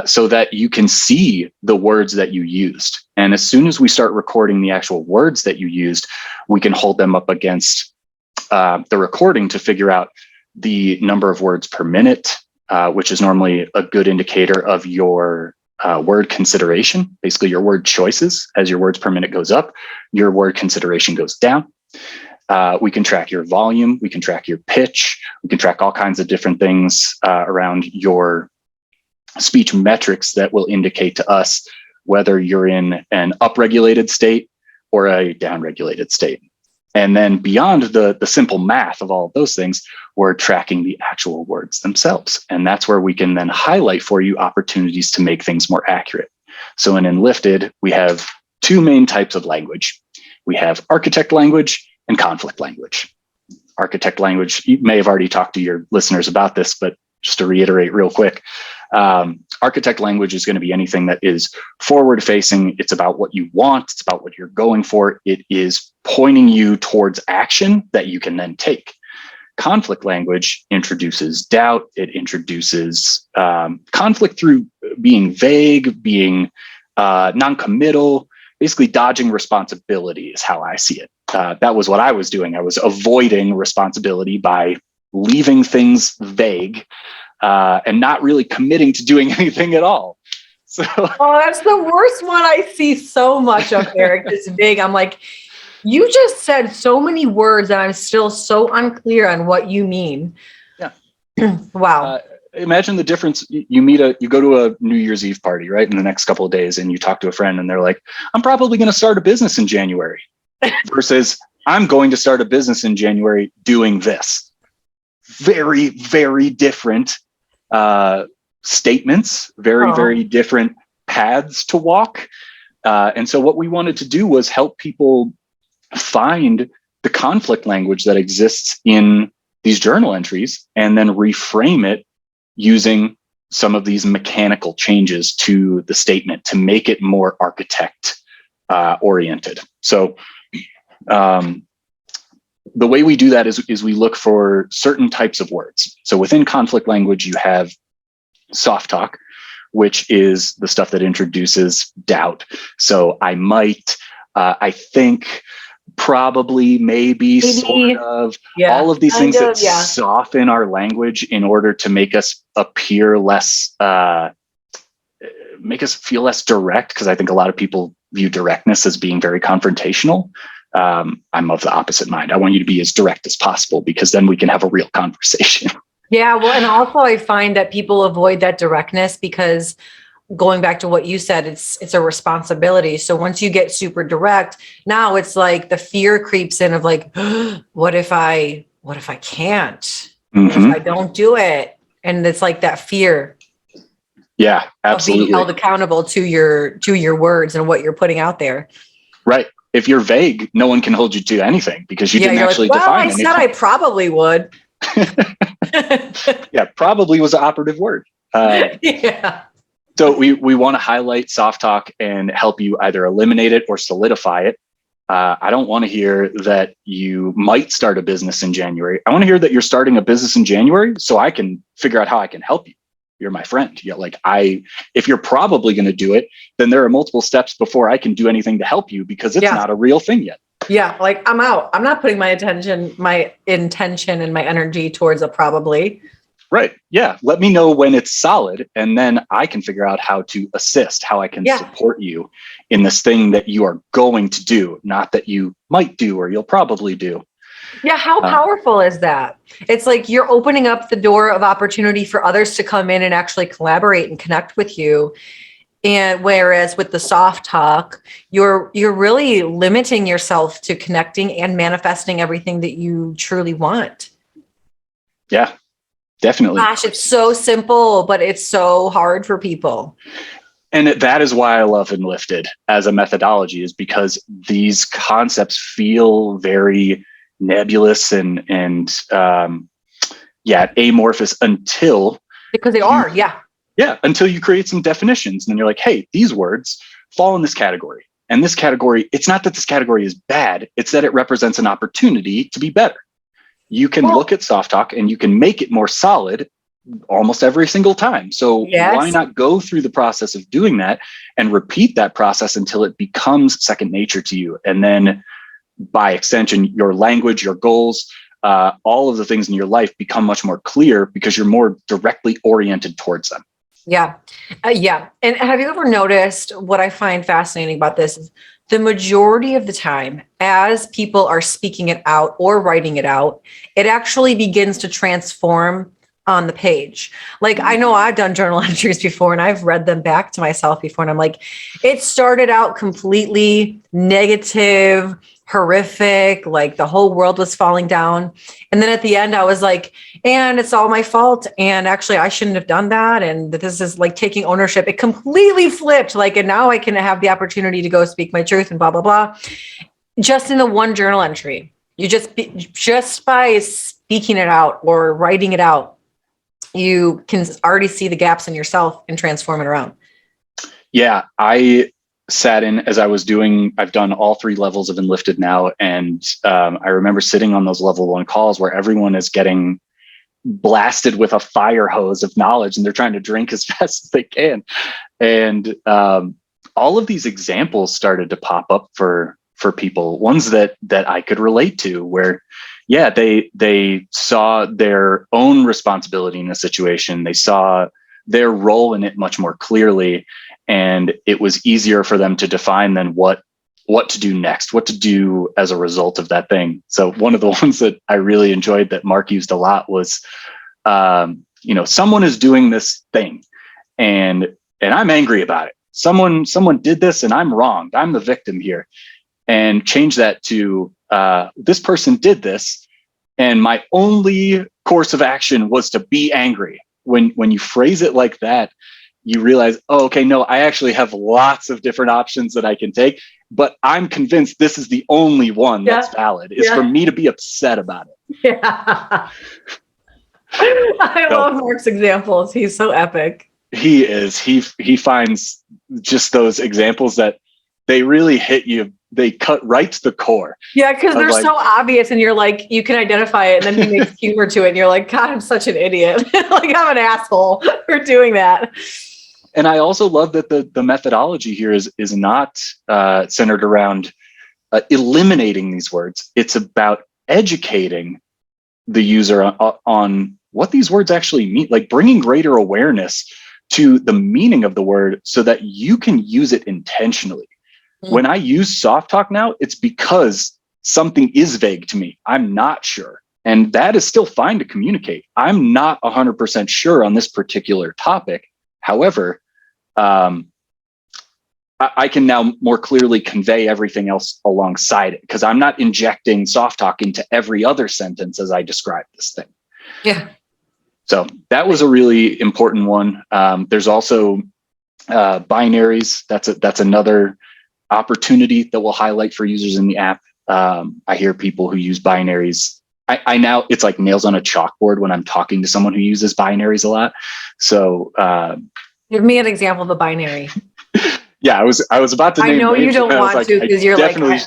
so that you can see the words that you used. And as soon as we start recording the actual words that you used, we can hold them up against the recording to figure out the number of words per minute, which is normally a good indicator of your word consideration, basically your word choices. As your words per minute goes up, your word consideration goes down. We can track your volume, we can track your pitch, we can track all kinds of different things around your speech metrics that will indicate to us whether you're in an upregulated state or a downregulated state. And then beyond the simple math of all of those things, we're tracking the actual words themselves. And that's where we can then highlight for you opportunities to make things more accurate. So in Enlifted, we have two main types of language. We have architect language and conflict language. Architect language, you may have already talked to your listeners about this, but just to reiterate real quick, architect language is going to be anything that is forward facing. It's about what you want. It's about what you're going for. It is pointing you towards action that you can then take. Conflict language introduces doubt. It introduces conflict through being vague, being non-committal, basically dodging responsibility is how I see it. That was what I was doing. I was avoiding responsibility by leaving things vague and not really committing to doing anything at all. So, that's the worst one I see so much of, Eric. This vague. I'm like, you just said so many words and I'm still so unclear on what you mean. Yeah. Wow. Imagine the difference. You go to a New Year's Eve party, right? In the next couple of days, and you talk to a friend and they're like, I'm probably going to start a business in January versus I'm going to start a business in January doing this. Very, very different statements, very different paths to walk. And so what we wanted to do was help people find the conflict language that exists in these journal entries and then reframe it using some of these mechanical changes to the statement to make it more architect oriented. So the way we do that is we look for certain types of words. So within conflict language, you have soft talk, which is the stuff that introduces doubt. So I might, I think, probably, maybe, sort of, all of these things that soften our language in order to make us appear less, make us feel less direct. Because I think a lot of people view directness as being very confrontational. I'm of the opposite mind. I want you to be as direct as possible because then we can have a real conversation. Yeah. Well, and also I find that people avoid that directness because going back to what you said, it's a responsibility. So once you get super direct, now it's like the fear creeps in of like, what if I can't? Mm-hmm. What if I don't do it? And it's like that fear. Yeah, absolutely. Of being held accountable to your words and what you're putting out there. Right. If you're vague, no one can hold you to anything because you didn't actually define anything. I said I probably would. Yeah, probably was an operative word. Yeah. So we want to highlight soft talk and help you either eliminate it or solidify it. I don't want to hear that you might start a business in January. I want to hear that you're starting a business in January so I can figure out how I can help you. You're my friend. If you're probably going to do it, then there are multiple steps before I can do anything to help you because it's not a real thing yet. Yeah. Like I'm out. I'm not putting my intention and my energy towards a probably. Right. Yeah. Let me know when it's solid and then I can figure out how to assist, how I can support you in this thing that you are going to do, not that you might do or you'll probably do. Yeah. How powerful is that? It's like you're opening up the door of opportunity for others to come in and actually collaborate and connect with you. And whereas with the soft talk, you're really limiting yourself to connecting and manifesting everything that you truly want. Yeah, definitely. Gosh, it's so simple, but it's so hard for people. And that is why I love Enlifted as a methodology, is because these concepts feel very nebulous and amorphous until because they are, until you create some definitions and then you're like, hey, these words fall in this category. And this category, it's not that this category is bad, it's that it represents an opportunity to be better. You can look at soft talk and you can make it more solid almost every single time. So why not go through the process of doing that and repeat that process until it becomes second nature to you? And then by extension, your language, your goals, all of the things in your life become much more clear because you're more directly oriented towards them. Yeah. And have you ever noticed what I find fascinating about this is the majority of the time, as people are speaking it out or writing it out, it actually begins to transform on the page. Like I know I've done journal entries before and I've read them back to myself before. And I'm like, it started out completely negative, horrific, like the whole world was falling down. And then at the end, I was like, and it's all my fault. And actually, I shouldn't have done that. And this is like taking ownership. It completely flipped. Like, and now I can have the opportunity to go speak my truth and blah, blah, blah. Just in the one journal entry, you just by speaking it out or writing it out, you can already see the gaps in yourself and transform it around. Yeah, I sat in as I was doing, I've done all 3 levels of Enlifted now. And I remember sitting on those level 1 calls where everyone is getting blasted with a fire hose of knowledge and they're trying to drink as fast as they can. And all of these examples started to pop up for people, ones that I could relate to, where, yeah, they saw their own responsibility in the situation. They saw their role in it much more clearly. And it was easier for them to define than what to do next, what to do as a result of that thing. So one of the ones that I really enjoyed that Mark used a lot was, someone is doing this thing and I'm angry about it. Someone did this and I'm wronged. I'm the victim here. And change that to this person did this and my only course of action was to be angry. When you phrase it like that, you realize, oh, okay, no, I actually have lots of different options that I can take, but I'm convinced this is the only one that's valid, is for me to be upset about it. Yeah. I love Mark's examples. He's so epic. He is. He finds just those examples that they really hit you. They cut right to the core. Yeah, because they're so obvious and you're like, you can identify it, and then he makes humor to it and you're like, God, I'm such an idiot. Like, I'm an asshole for doing that. And I also love that the methodology here is not centered around eliminating these words. It's about educating the user on what these words actually mean, like bringing greater awareness to the meaning of the word so that you can use it intentionally. Mm-hmm. When I use soft talk now, it's because something is vague to me. I'm not sure. And that is still fine to communicate. I'm not 100% sure on this particular topic. However, I can now more clearly convey everything else alongside it because I'm not injecting soft talk into every other sentence as I describe this thing. Yeah. So that was a really important one. There's also binaries. That's another opportunity that we'll highlight for users in the app. I hear people who use binaries. I now, it's like nails on a chalkboard when I'm talking to someone who uses binaries a lot. So give me an example of a binary. Yeah, I was about to name. I know you don't want to because you're definitely,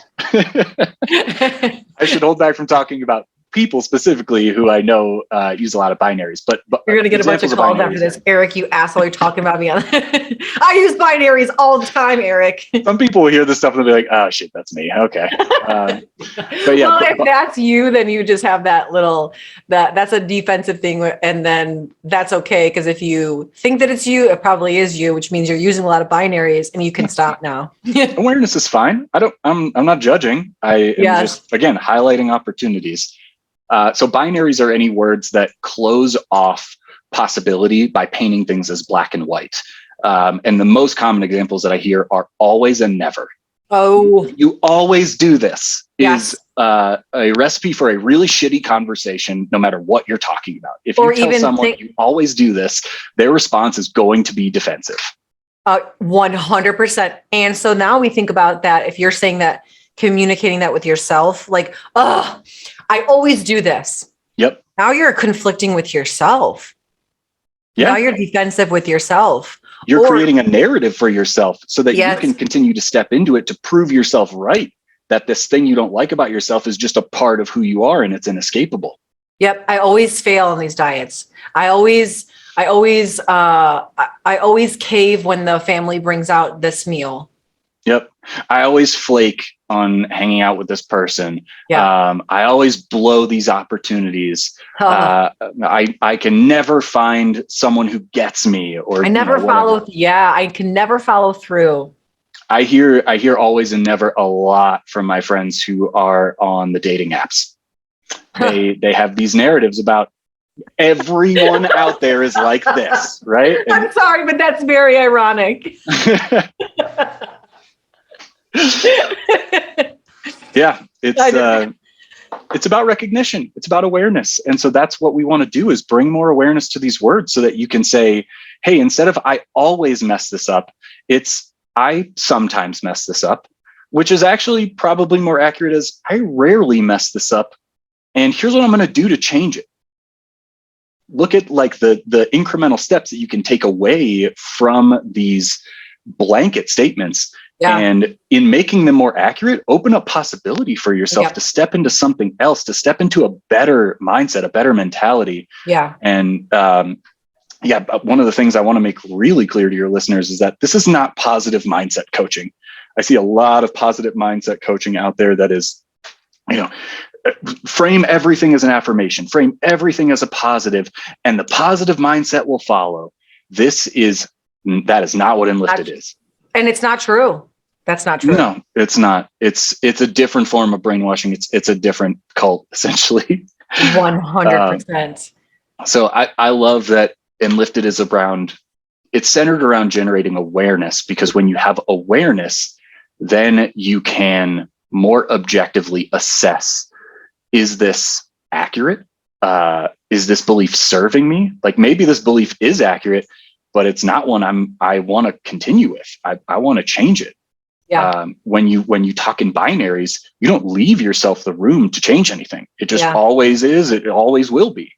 I should hold back from talking about people specifically who I know use a lot of binaries. But you're going to get a bunch of calls after this. Eric, you asshole, you're talking about me. I use binaries all the time, Eric. Some people will hear this stuff and they'll be like, oh, shit, that's me. Okay. But yeah. Well, if that's you, then you just have that little, that's a defensive thing. And then that's okay. Because if you think that it's you, it probably is you, which means you're using a lot of binaries and you can stop now. Awareness is fine. I'm not judging. I am just, again, highlighting opportunities. So binaries are any words that close off possibility by painting things as black and white. And the most common examples that I hear are always and never. Oh, you always do this is a recipe for a really shitty conversation, no matter what you're talking about. If you tell someone you always do this, their response is going to be defensive. 100%. And so now we think about that. If you're saying that, communicating that with yourself, like, oh, I always do this. Yep. Now you're conflicting with yourself. Yeah. Now you're defensive with yourself. You're creating a narrative for yourself so that you can continue to step into it to prove yourself right. That this thing you don't like about yourself is just a part of who you are and it's inescapable. Yep. I always fail on these diets. I always cave when the family brings out this meal. Yep. I always flake on hanging out with this person. Yeah. I always blow these opportunities. I can never find someone who gets me, or I never follow. Yeah. I can never follow through. I hear always and never a lot from my friends who are on the dating apps. They have these narratives about everyone out there is like this, right? I'm sorry, but that's very ironic. Yeah, it's about recognition. It's about awareness. And so that's what we want to do, is bring more awareness to these words so that you can say, hey, instead of I always mess this up, it's I sometimes mess this up, which is actually probably more accurate as I rarely mess this up. And here's what I'm going to do to change it. Look at like the incremental steps that you can take away from these blanket statements. Yeah. And in making them more accurate, open up possibility for yourself to step into something else, to step into a better mindset, a better mentality. Yeah. And one of the things I want to make really clear to your listeners is that this is not positive mindset coaching. I see a lot of positive mindset coaching out there that is, frame everything as an affirmation, frame everything as a positive, and the positive mindset will follow. That is not what Enlifted is. And it's not true. That's not true. No, it's not. It's a different form of brainwashing. It's a different cult, essentially. 100%. So I love that Enlifted is it's centered around generating awareness, because when you have awareness, then you can more objectively assess, is this accurate? Is this belief serving me? Like, maybe this belief is accurate, but it's not one I want to continue with. I want to change it. Yeah. When you talk in binaries, you don't leave yourself the room to change anything. It just always is. It always will be.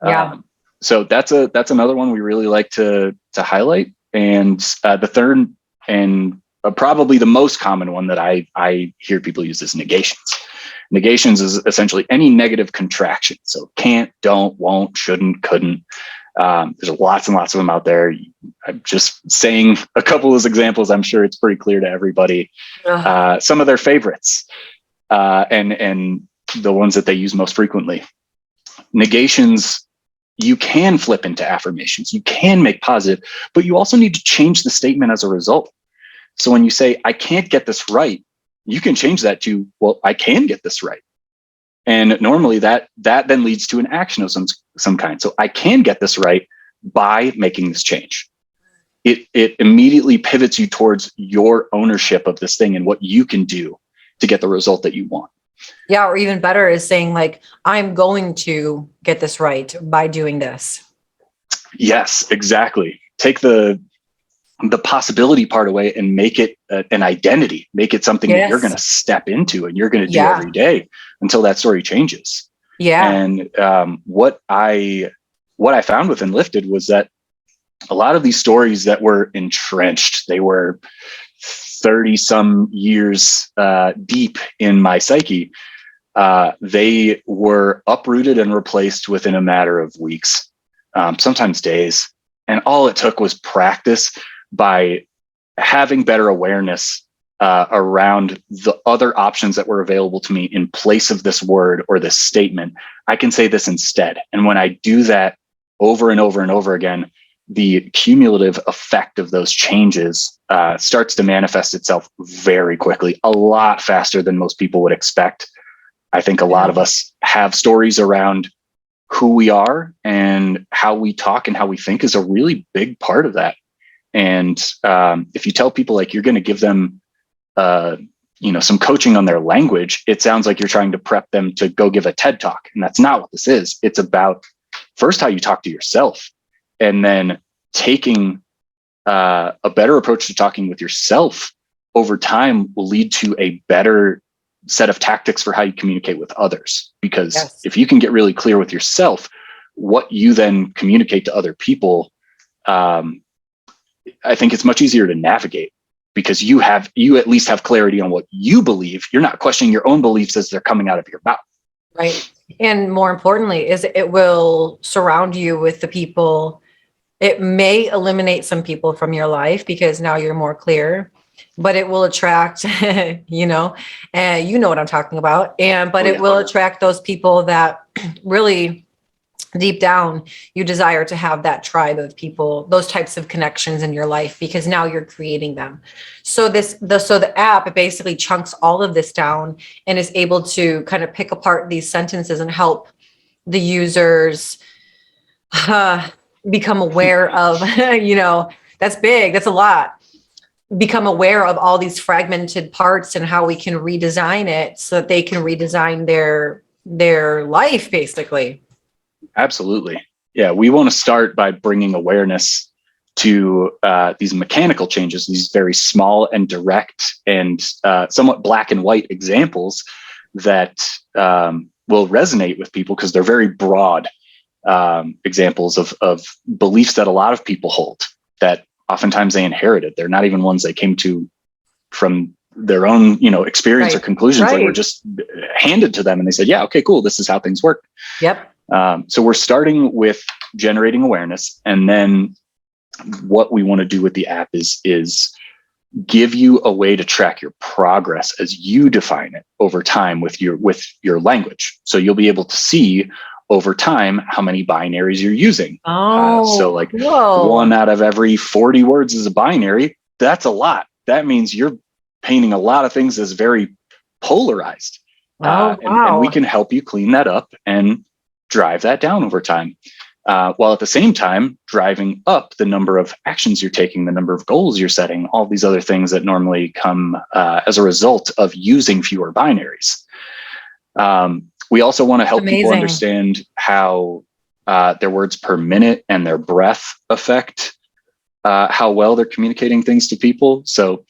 Yeah. So that's another one we really like to highlight. And the third and probably the most common one that I hear people use is negations. Negations is essentially any negative contraction. So can't, don't, won't, shouldn't, couldn't. There's lots and lots of them out there. I'm just saying a couple of those examples. I'm sure it's pretty clear to everybody. Some of their favorites and the ones that they use most frequently. Negations, you can flip into affirmations. You can make positive, but you also need to change the statement as a result. So when you say, I can't get this right, you can change that to, well, I can get this right. And normally that then leads to an action of some kind. So I can get this right by making this change. It immediately pivots you towards your ownership of this thing and what you can do to get the result that you want. Yeah. Or even better is saying, like, I'm going to get this right by doing this. Yes, exactly. Take the possibility part away and make it an identity, make it something that you're going to step into and you're going to do every day until that story changes. Yeah. And what I found with Enlifted was that a lot of these stories that were entrenched, they were 30 some years deep in my psyche. They were uprooted and replaced within a matter of weeks, sometimes days. And all it took was practice by having better awareness around the other options that were available to me in place of this word or this statement. I can say this instead. And when I do that over and over and over again, the cumulative effect of those changes starts to manifest itself very quickly, a lot faster than most people would expect. I think a lot of us have stories around who we are, and how we talk and how we think is a really big part of that. And if you tell people, like, you're going to give them, some coaching on their language, it sounds like you're trying to prep them to go give a TED talk. And that's not what this is. It's about first how you talk to yourself, and then taking a better approach to talking with yourself over time will lead to a better set of tactics for how you communicate with others. Because if you can get really clear with yourself, what you then communicate to other people, I think it's much easier to navigate, because you at least have clarity on what you believe. You're not questioning your own beliefs as they're coming out of your mouth. Right. And more importantly, is it will surround you with the people. It may eliminate some people from your life because now you're more clear, but it will attract, and you know what I'm talking about. It will attract those people that really deep down you desire to have that tribe of people, those types of connections in your life, because now you're creating them. So the app, it basically chunks all of this down and is able to kind of pick apart these sentences and help the users become aware of, that's big. That's a lot. become aware of all these fragmented parts and how we can redesign it so that they can redesign their life, basically. Absolutely. Yeah, we want to start by bringing awareness to these mechanical changes, these very small and direct and somewhat black and white examples that will resonate with people because they're very broad examples of beliefs that a lot of people hold that oftentimes they inherited. They're not even ones they came to from their own, experience or conclusions. They were just handed to them and they said, yeah, okay, cool. This is how things work. Yep. So we're starting with generating awareness, and then what we want to do with the app is give you a way to track your progress as you define it over time with your language. So you'll be able to see over time how many binaries you're using. So like whoa. 1 out of every 40 words is a binary. That's a lot. That means you're painting a lot of things as very polarized. And we can help you clean that up and drive that down over time. While at the same time, driving up the number of actions you're taking, the number of goals you're setting, all these other things that normally come as a result of using fewer binaries. We also want to help people understand how their words per minute and their breath affect how well they're communicating things to people. So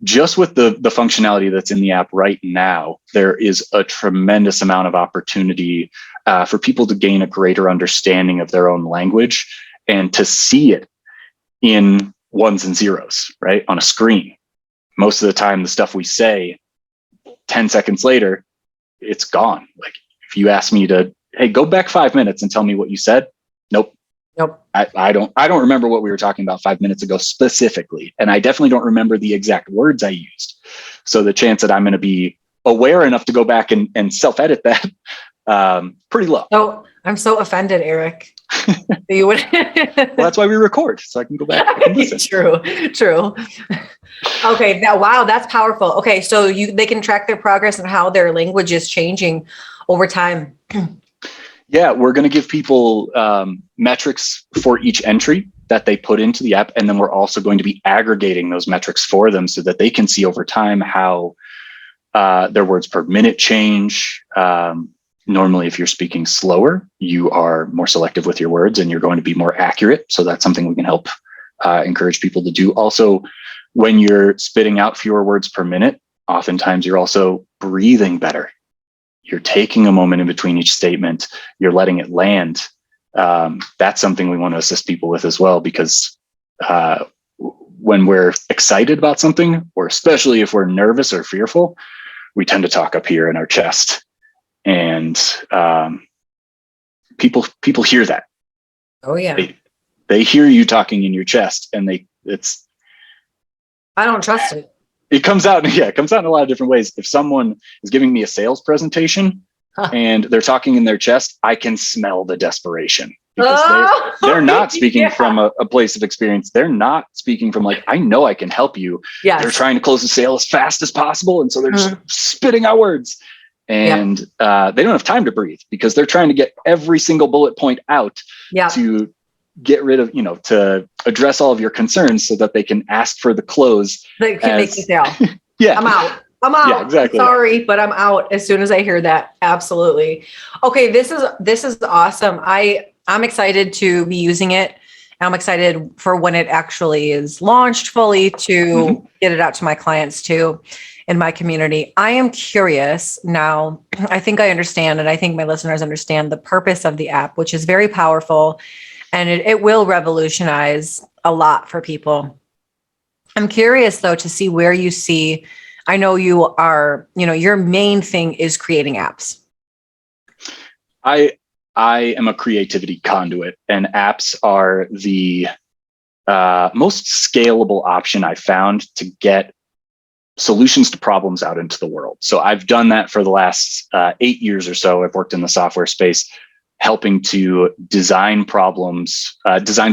just with the functionality that's in the app right now, there is a tremendous amount of opportunity for people to gain a greater understanding of their own language and to see it in ones and zeros, right, on a screen. Most of the time, the stuff we say 10 seconds later, it's gone. Like if you ask me to, hey, go back 5 minutes and tell me what you said. Nope. I don't remember what we were talking about 5 minutes ago specifically. And I definitely don't remember the exact words I used. So the chance that I'm going to be aware enough to go back and self-edit that, pretty low. Oh, I'm so offended, Eric. You would. Well, that's why we record, so I can go back and listen. True. Okay. Now, wow, that's powerful. Okay. So they can track their progress and how their language is changing over time. Yeah, we're going to give people metrics for each entry that they put into the app. And then we're also going to be aggregating those metrics for them so that they can see over time how their words per minute change. Normally, if you're speaking slower, you are more selective with your words and you're going to be more accurate. So that's something we can help encourage people to do. Also, when you're spitting out fewer words per minute, oftentimes you're also breathing better. You're taking a moment in between each statement. You're letting it land. That's something we want to assist people with as well, because when we're excited about something, or especially if we're nervous or fearful, we tend to talk up here in our chest. And people hear that. Oh yeah. They hear you talking in your chest, and I don't trust it. It comes out in a lot of different ways. If someone is giving me a sales presentation and they're talking in their chest, I can smell the desperation, because they're not speaking from a place of experience. They're not speaking from like, I know I can help you. Yes. They're trying to close the sale as fast as possible. And so they're just spitting out words. And they don't have time to breathe because they're trying to get every single bullet point out to get rid of, to address all of your concerns so that they can ask for the close. They can make the sale. Yeah. I'm out. Yeah, exactly. Sorry, but I'm out as soon as I hear that. Absolutely. Okay. This is awesome. I'm excited to be using it. I'm excited for when it actually is launched fully to get it out to my clients too in my community. I am curious now. I think I understand, and I think my listeners understand the purpose of the app, which is very powerful, and it will revolutionize a lot for people. I'm curious though to see where you see. I know you are. Your main thing is creating apps. I am a creativity conduit, and apps are the most scalable option I found to get solutions to problems out into the world. So I've done that for the last 8 years or so. I've worked in the software space, helping to design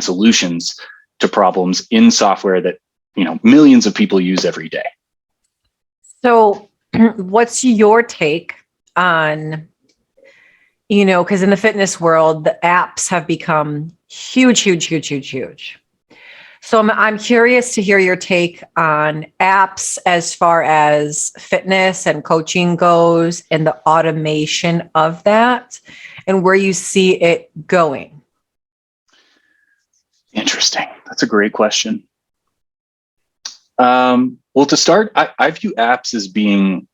solutions to problems in software that millions of people use every day. So what's your take on, because in the fitness world, the apps have become huge. So I'm curious to hear your take on apps as far as fitness and coaching goes and the automation of that and where you see it going. Interesting. That's a great question. Well, to start, I view apps as being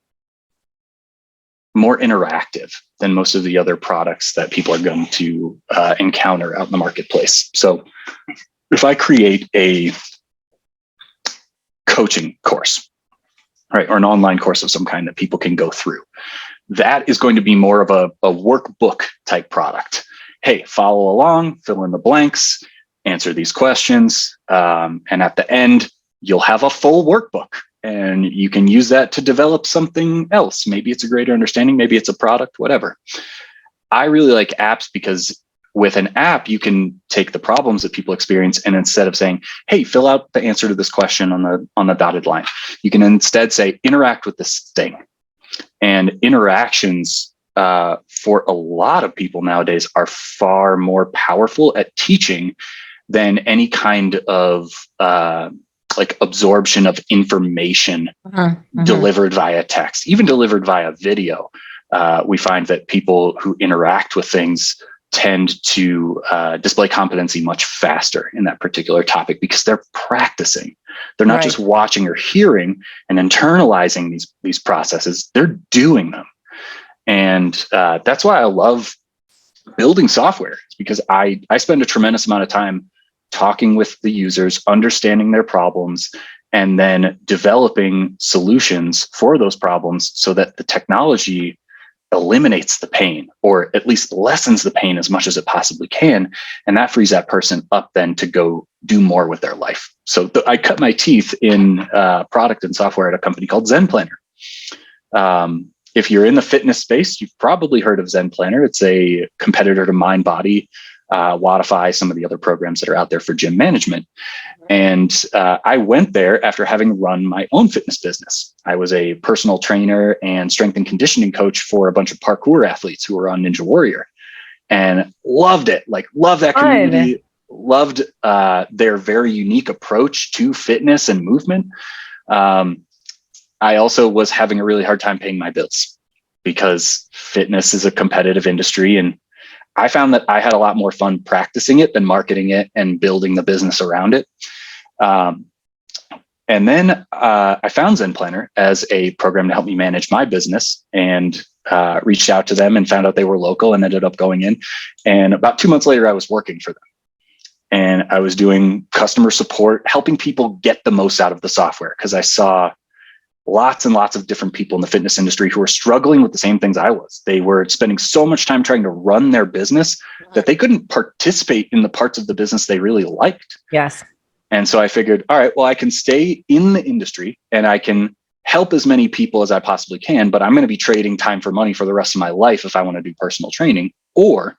more interactive than most of the other products that people are going to encounter out in the marketplace. So if I create a coaching course, right, or an online course of some kind that people can go through, that is going to be more of a workbook type product. Hey, follow along, fill in the blanks, answer these questions, and at the end, you'll have a full workbook. And you can use that to develop something else. Maybe it's a greater understanding, maybe it's a product, whatever. I really like apps because with an app, you can take the problems that people experience, and instead of saying, hey, fill out the answer to this question on the dotted line, you can instead say, interact with this thing. And interactions for a lot of people nowadays are far more powerful at teaching than any kind of like absorption of information delivered via text, even delivered via video. We find that people who interact with things tend to display competency much faster in that particular topic because they're practicing. They're not just watching or hearing and internalizing these processes, they're doing them. And that's why I love building software, because I spend a tremendous amount of time talking with the users, understanding their problems, and then developing solutions for those problems so that the technology eliminates the pain, or at least lessens the pain as much as it possibly can. And that frees that person up then to go do more with their life. So I cut my teeth in product and software at a company called Zen Planner. If you're in the fitness space, you've probably heard of Zen Planner. It's a competitor to MindBody, Wodify, some of the other programs that are out there for gym management. And I went there after having run my own fitness business. I was a personal trainer and strength and conditioning coach for a bunch of parkour athletes who were on Ninja Warrior, and loved it. Like, loved that community, loved their very unique approach to fitness and movement. I also was having a really hard time paying my bills because fitness is a competitive industry, and I found that I had a lot more fun practicing it than marketing it and building the business around it. And then I found Zen Planner as a program to help me manage my business, and reached out to them and found out they were local and ended up going in. And about 2 months later, I was working for them. And I was doing customer support, helping people get the most out of the software, because I saw lots and lots of different people in the fitness industry who were struggling with the same things I was. They were spending so much time trying to run their business that they couldn't participate in the parts of the business they really liked. Yes. And so I figured, all right, well, I can stay in the industry and I can help as many people as I possibly can, but I'm going to be trading time for money for the rest of my life if I want to do personal training. Or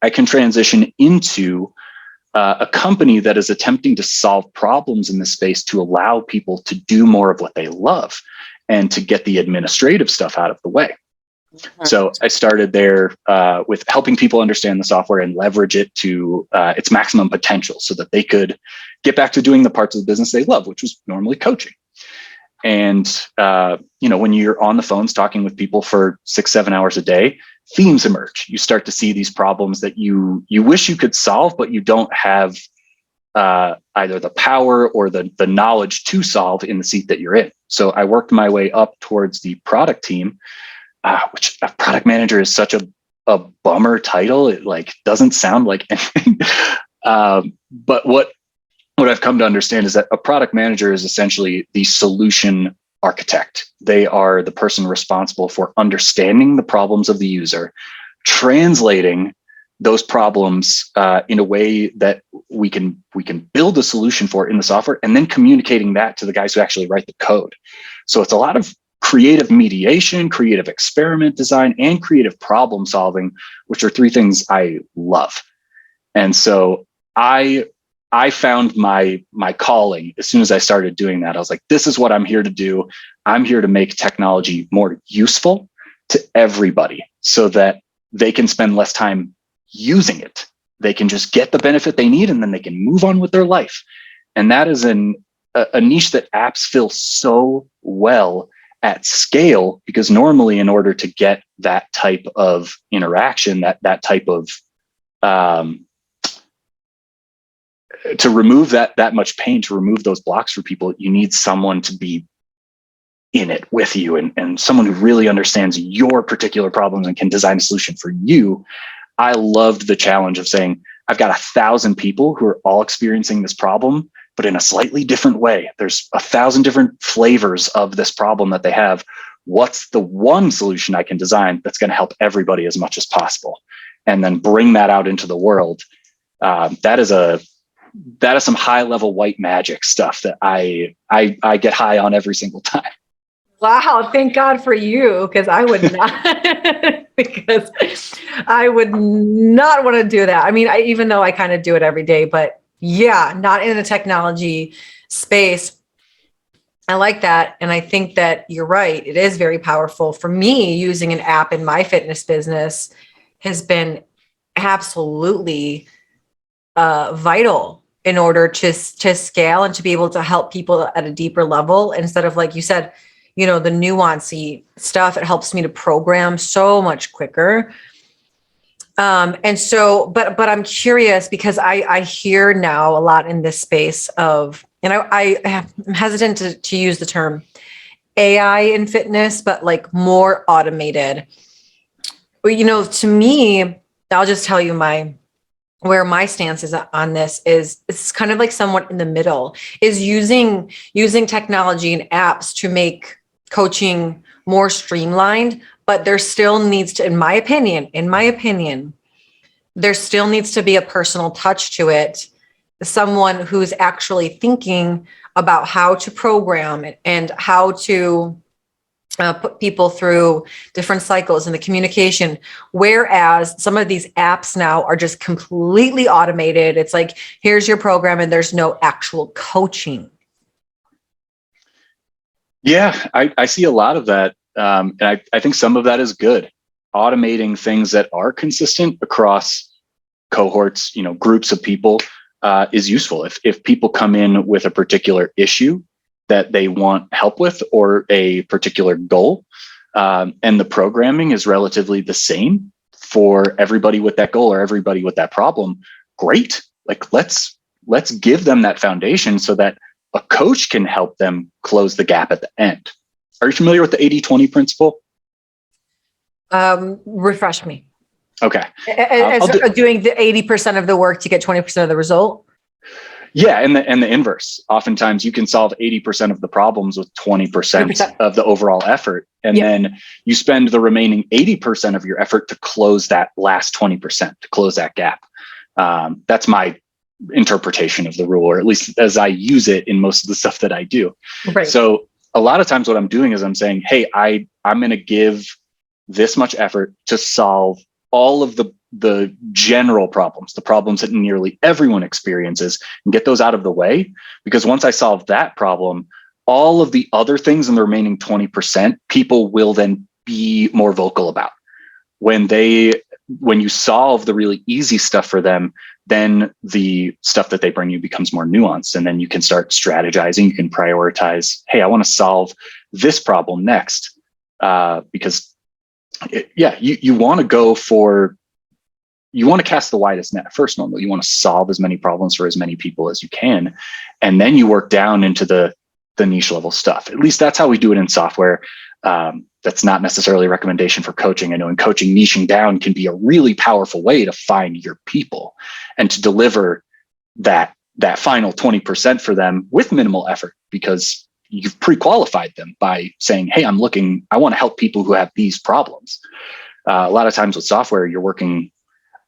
I can transition into a company that is attempting to solve problems in this space to allow people to do more of what they love and to get the administrative stuff out of the way. So I started there with helping people understand the software and leverage it to its maximum potential so that they could get back to doing the parts of the business they love, which was normally coaching. And, when you're on the phones talking with people for 6-7 hours a day, themes emerge. You start to see these problems that you wish you could solve, but you don't have either the power or the knowledge to solve in the seat that you're in. So I worked my way up towards the product team, which a product manager is such a bummer title. It doesn't sound like anything. But what I've come to understand is that a product manager is essentially the solution architect. They are the person responsible for understanding the problems of the user, translating those problems in a way that we can build a solution for in the software, and then communicating that to the guys who actually write the code. So it's a lot of creative mediation, creative experiment design, and creative problem solving, which are three things I love. And so I found my calling as soon as I started doing that. I was like, this is what I'm here to do. I'm here to make technology more useful to everybody so that they can spend less time using it. They can just get the benefit they need, and then they can move on with their life. And that is a niche that apps fill so well at scale, because normally in order to get that type of interaction, that type of to remove that much pain, to remove those blocks for people, you need someone to be in it with you, and someone who really understands your particular problems and can design a solution for you. I loved the challenge of saying, I've got 1,000 people who are all experiencing this problem, but in a slightly different way. There's 1,000 different flavors of this problem that they have. What's the one solution I can design that's going to help everybody as much as possible? And then bring that out into the world. That is some high level white magic stuff that I get high on every single time. Wow, thank God for you, because I would not, because I would not want to do that. I mean, even though I kind of do it every day, but yeah, not in the technology space. I like that. And I think that you're right. It is very powerful. For me, using an app in my fitness business has been absolutely vital in order to scale and to be able to help people at a deeper level, instead of, like you said, the nuancy stuff. It helps me to program so much quicker. And so, but I'm curious, because I hear now a lot in this space of, and I'm hesitant to use the term AI in fitness, but like more automated. But, to me, I'll just tell you where my stance is on this is, it's kind of like somewhat in the middle, is using technology and apps to make coaching more streamlined, but there still needs to, in my opinion, there still needs to be a personal touch to it. Someone who's actually thinking about how to program it and how to put people through different cycles in the communication. Whereas some of these apps now are just completely automated. It's like, here's your program, and there's no actual coaching. Yeah, I see a lot of that. And I think some of that is good. Automating things that are consistent across cohorts, groups of people, is useful. If people come in with a particular issue that they want help with, or a particular goal, and the programming is relatively the same for everybody with that goal or everybody with that problem, great. Like, let's give them that foundation so that a coach can help them close the gap at the end. Are you familiar with the 80-20 principle? Refresh me. Okay. Doing the 80% of the work to get 20% of the result? Yeah, and the inverse. Oftentimes you can solve 80% of the problems with 20% of the overall effort. And then you spend the remaining 80% of your effort to close that last 20%, to close that gap. That's my interpretation of the rule, or at least as I use it in most of the stuff that I do. Right. So a lot of times what I'm doing is I'm saying, hey, I'm going to give this much effort to solve all of the general problems, the problems that nearly everyone experiences, and get those out of the way. Because once I solve that problem, all of the other things in the remaining 20%, people will then be more vocal about. When you solve the really easy stuff for them, then the stuff that they bring you becomes more nuanced. And then you can start strategizing. You can prioritize, hey, I want to solve this problem next. Because you want to go for, you want to cast the widest net first. Normally, you want to solve as many problems for as many people as you can. And then you work down into the niche level stuff. At least that's how we do it in software. That's not necessarily a recommendation for coaching. I know in coaching, niching down can be a really powerful way to find your people and to deliver that final 20% for them with minimal effort, because you've pre-qualified them by saying, hey, I want to help people who have these problems. A lot of times with software,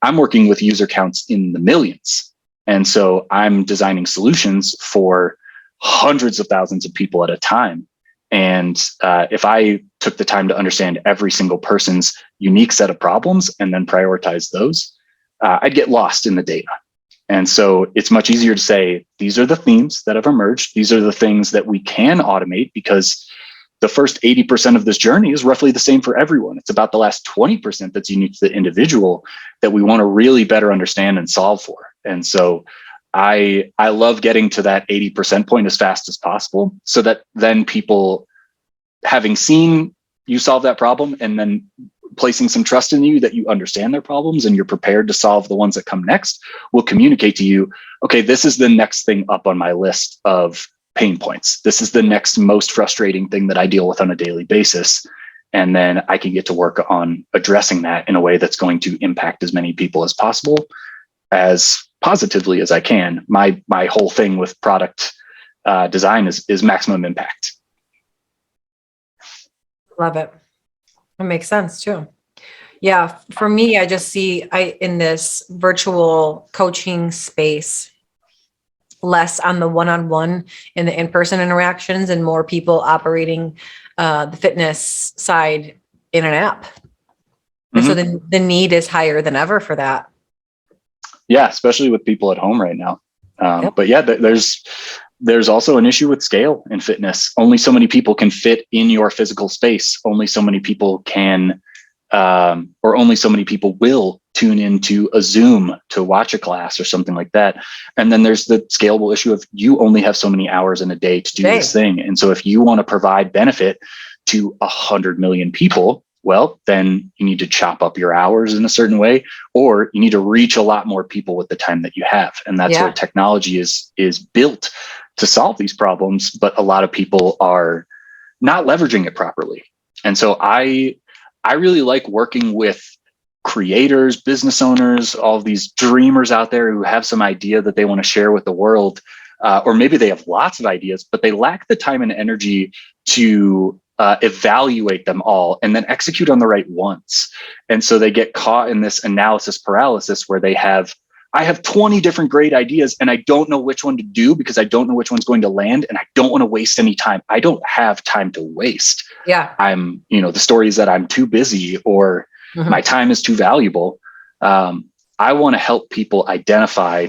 I'm working with user counts in the millions. And so I'm designing solutions for hundreds of thousands of people at a time. And if I took the time to understand every single person's unique set of problems and then prioritize those, I'd get lost in the data. And so it's much easier to say, these are the themes that have emerged. These are the things that we can automate, because the first 80% of this journey is roughly the same for everyone. It's about the last 20% that's unique to the individual that we want to really better understand and solve for. And so I love getting to that 80% point as fast as possible, so that then people, having seen you solve that problem and then placing some trust in you that you understand their problems and you're prepared to solve the ones that come next, will communicate to you, okay, this is the next thing up on my list of pain points. This is the next most frustrating thing that I deal with on a daily basis. And then I can get to work on addressing that in a way that's going to impact as many people as possible, as positively as I can. My whole thing with product design is maximum impact. Love it. It makes sense too. Yeah. For me, I just see in this virtual coaching space, less on the one-on-one and the in-person interactions and more people operating the fitness side in an app. And so the need is higher than ever for that. Yeah, especially with people at home right now. Yep. But yeah, there's also an issue with scale in fitness. Only so many people can fit in your physical space. Only so many people can, or only so many people will tune into a Zoom to watch a class or something like that. And then there's the scalable issue of you only have so many hours in a day to do this thing. And so if you want to provide benefit to 100 million people, well, then you need to chop up your hours in a certain way, or you need to reach a lot more people with the time that you have. And that's where technology is built to solve these problems, but a lot of people are not leveraging it properly. And so I really like working with creators, business owners, all of these dreamers out there who have some idea that they want to share with the world, or maybe they have lots of ideas, but they lack the time and energy to evaluate them all and then execute on the right ones. And so they get caught in this analysis paralysis where I have 20 different great ideas and I don't know which one to do because I don't know which one's going to land and I don't want to waste any time. I don't have time to waste. Yeah. The story is that I'm too busy or my time is too valuable. I want to help people identify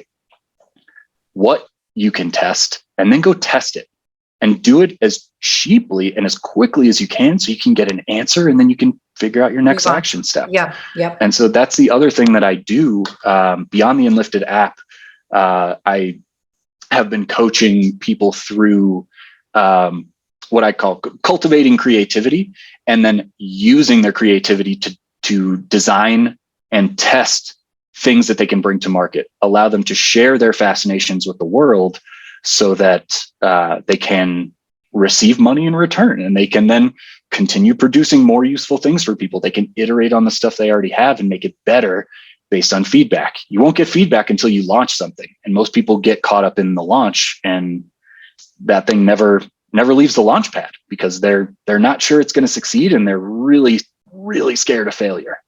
what you can test and then go test it and do it as cheaply and as quickly as you can so you can get an answer and then you can figure out your next action step. Yeah. Yep. And so that's the other thing that I do beyond the Enlifted app. I have been coaching people through what I call cultivating creativity and then using their creativity to design and test things that they can bring to market, allow them to share their fascinations with the world so that they can receive money in return and they can then continue producing more useful things for people. They can iterate on the stuff they already have and make it better based on feedback. You won't get feedback until you launch something. And most people get caught up in the launch and that thing never leaves the launch pad because they're not sure it's going to succeed and they're really, really scared of failure.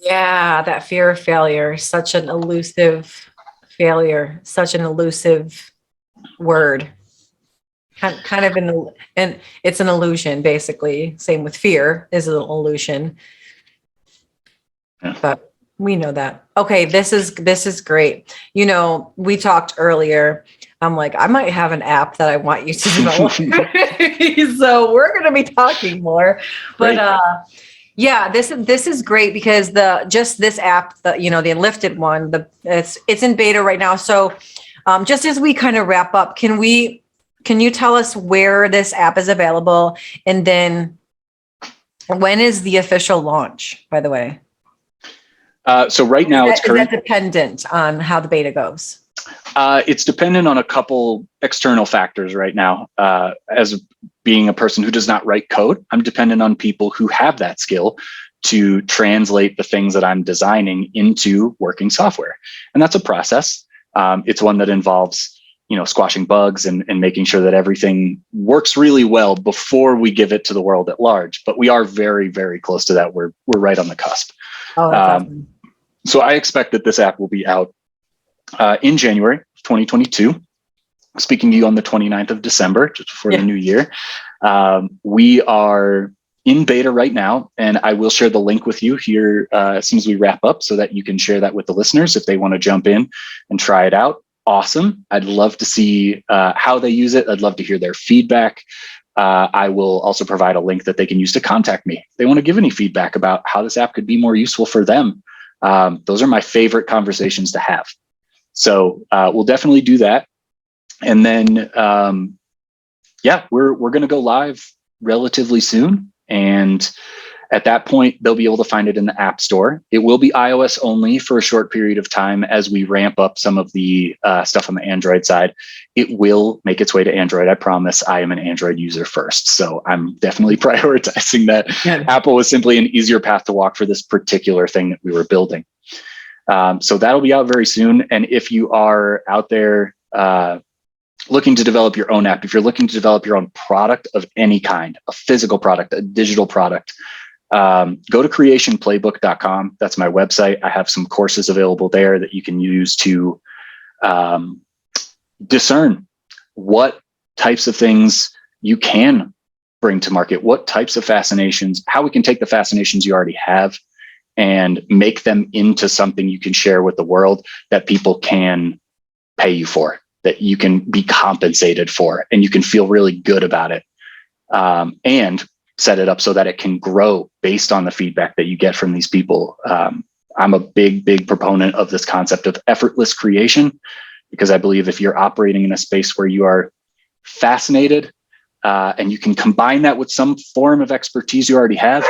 Yeah, that fear of failure, such an elusive word. Kind of and it's an illusion, basically. Same with fear is an illusion. Yeah. But we know that. Okay, this is great. We talked earlier. I'm like, I might have an app that I want you to develop. So we're going to be talking more. But yeah, this is great because this app, the Enlifted one, it's in beta right now. So just as we kind of wrap up, can you tell us where this app is available? And then when is the official launch, by the way? So right now is that dependent on how the beta goes? It's dependent on a couple external factors right now. As being a person who does not write code, I'm dependent on people who have that skill to translate the things that I'm designing into working software. And that's a process. It's one that involves squashing bugs and making sure that everything works really well before we give it to the world at large. But we are very, very close to that. We're right on the cusp. Oh, that's awesome. So I expect that this app will be out in January 2022. Speaking to you on the 29th of December, just before the new year. We are in beta right now, and I will share the link with you here as soon as we wrap up so that you can share that with the listeners if they want to jump in and try it out. Awesome. I'd love to see how they use it. I'd love to hear their feedback. I will also provide a link that they can use to contact me if they want to give any feedback about how this app could be more useful for them. Those are my favorite conversations to have. So we'll definitely do that. And then, we're going to go live relatively soon. And at that point, they'll be able to find it in the App Store. It will be iOS only for a short period of time as we ramp up some of the stuff on the Android side. It will make its way to Android. I promise. I am an Android user first, so I'm definitely prioritizing that. Yeah. Apple was simply an easier path to walk for this particular thing that we were building. So that'll be out very soon. And if you are out there looking to develop your own app, if you're looking to develop your own product of any kind, a physical product, a digital product, go to creationplaybook.com. That's my website. I have some courses available there that you can use to discern what types of things you can bring to market, what types of fascinations, how we can take the fascinations you already have and make them into something you can share with the world that people can pay you for, that you can be compensated for, and you can feel really good about it. And set it up so that it can grow based on the feedback that you get from these people. I'm a big proponent of this concept of effortless creation, because I believe if you're operating in a space where you are fascinated and you can combine that with some form of expertise you already have,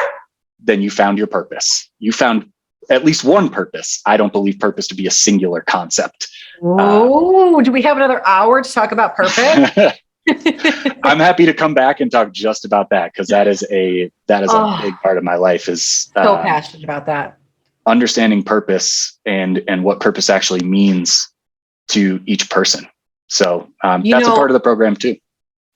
then you found your purpose. You found at least one purpose. I don't believe purpose to be a singular concept. Oh, do we have another hour to talk about purpose? I'm happy to come back and talk just about that, because that is a big part of my life. Is so passionate about that. Understanding purpose and what purpose actually means to each person. So that's a part of the program too.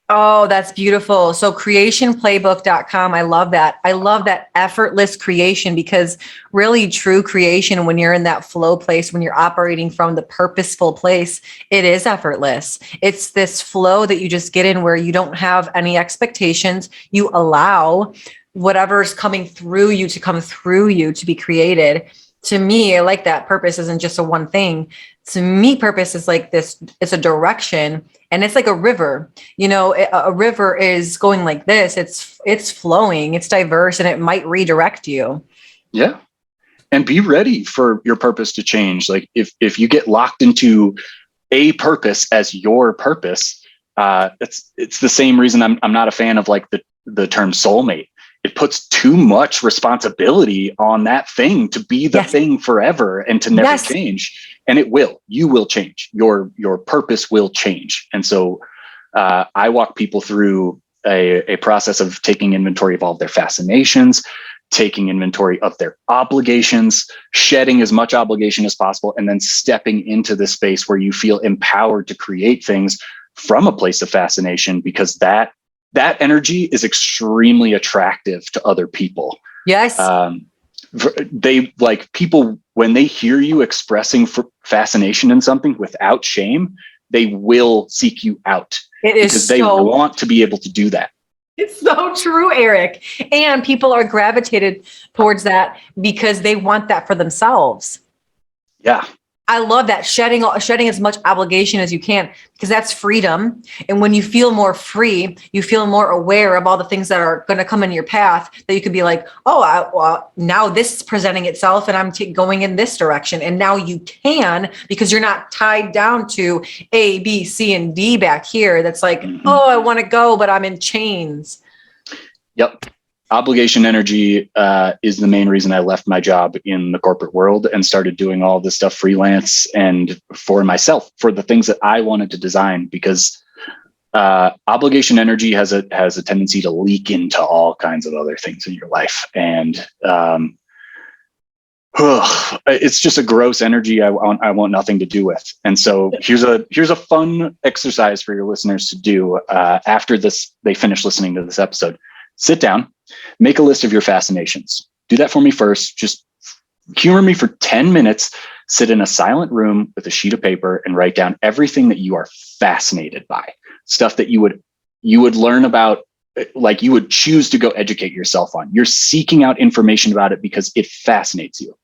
Oh, that's beautiful. So creationplaybook.com. I love that. I love that effortless creation, because really true creation, when you're in that flow place, when you're operating from the purposeful place, it is effortless. It's this flow that you just get in where you don't have any expectations. You allow whatever's coming through you to come through you to be created. To me, I like that purpose isn't just a one thing. To me, purpose is like this, it's a direction, and it's like a river. You know, a river is going like this. It's flowing, it's diverse, and it might redirect you. Yeah. And be ready for your purpose to change. Like if you get locked into a purpose as your purpose, it's the same reason I'm not a fan of like the term soulmate. It puts too much responsibility on that thing to be the thing forever and to never change. And it will. You will change. Your purpose will change. And so I walk people through a process of taking inventory of all of their fascinations, taking inventory of their obligations, shedding as much obligation as possible, and then stepping into the space where you feel empowered to create things from a place of fascination, because that energy is extremely attractive to other people. Yes. They like people, when they hear you expressing fascination in something without shame, they will seek you out. It is because they want to be able to do that. It's so true, Eric. And people are gravitated towards that because they want that for themselves. Yeah. I love that, shedding as much obligation as you can, because that's freedom. And when you feel more free, you feel more aware of all the things that are going to come in your path, that you could be like, well, now this is presenting itself and I'm going in this direction. And now you can, because you're not tied down to A, B, C, and D back here. That's like, I want to go, but I'm in chains. Yep. Obligation energy is the main reason I left my job in the corporate world and started doing all this stuff freelance and for myself, for the things that I wanted to design, because obligation energy has a tendency to leak into all kinds of other things in your life. And it's just a gross energy I want nothing to do with. And so here's a fun exercise for your listeners to do after they finish listening to this episode. Sit down, make a list of your fascinations. Do that for me first. Just humor me for 10 minutes. Sit in a silent room with a sheet of paper and write down everything that you are fascinated by. Stuff that you would learn about, like you would choose to go educate yourself on. You're seeking out information about it because it fascinates you.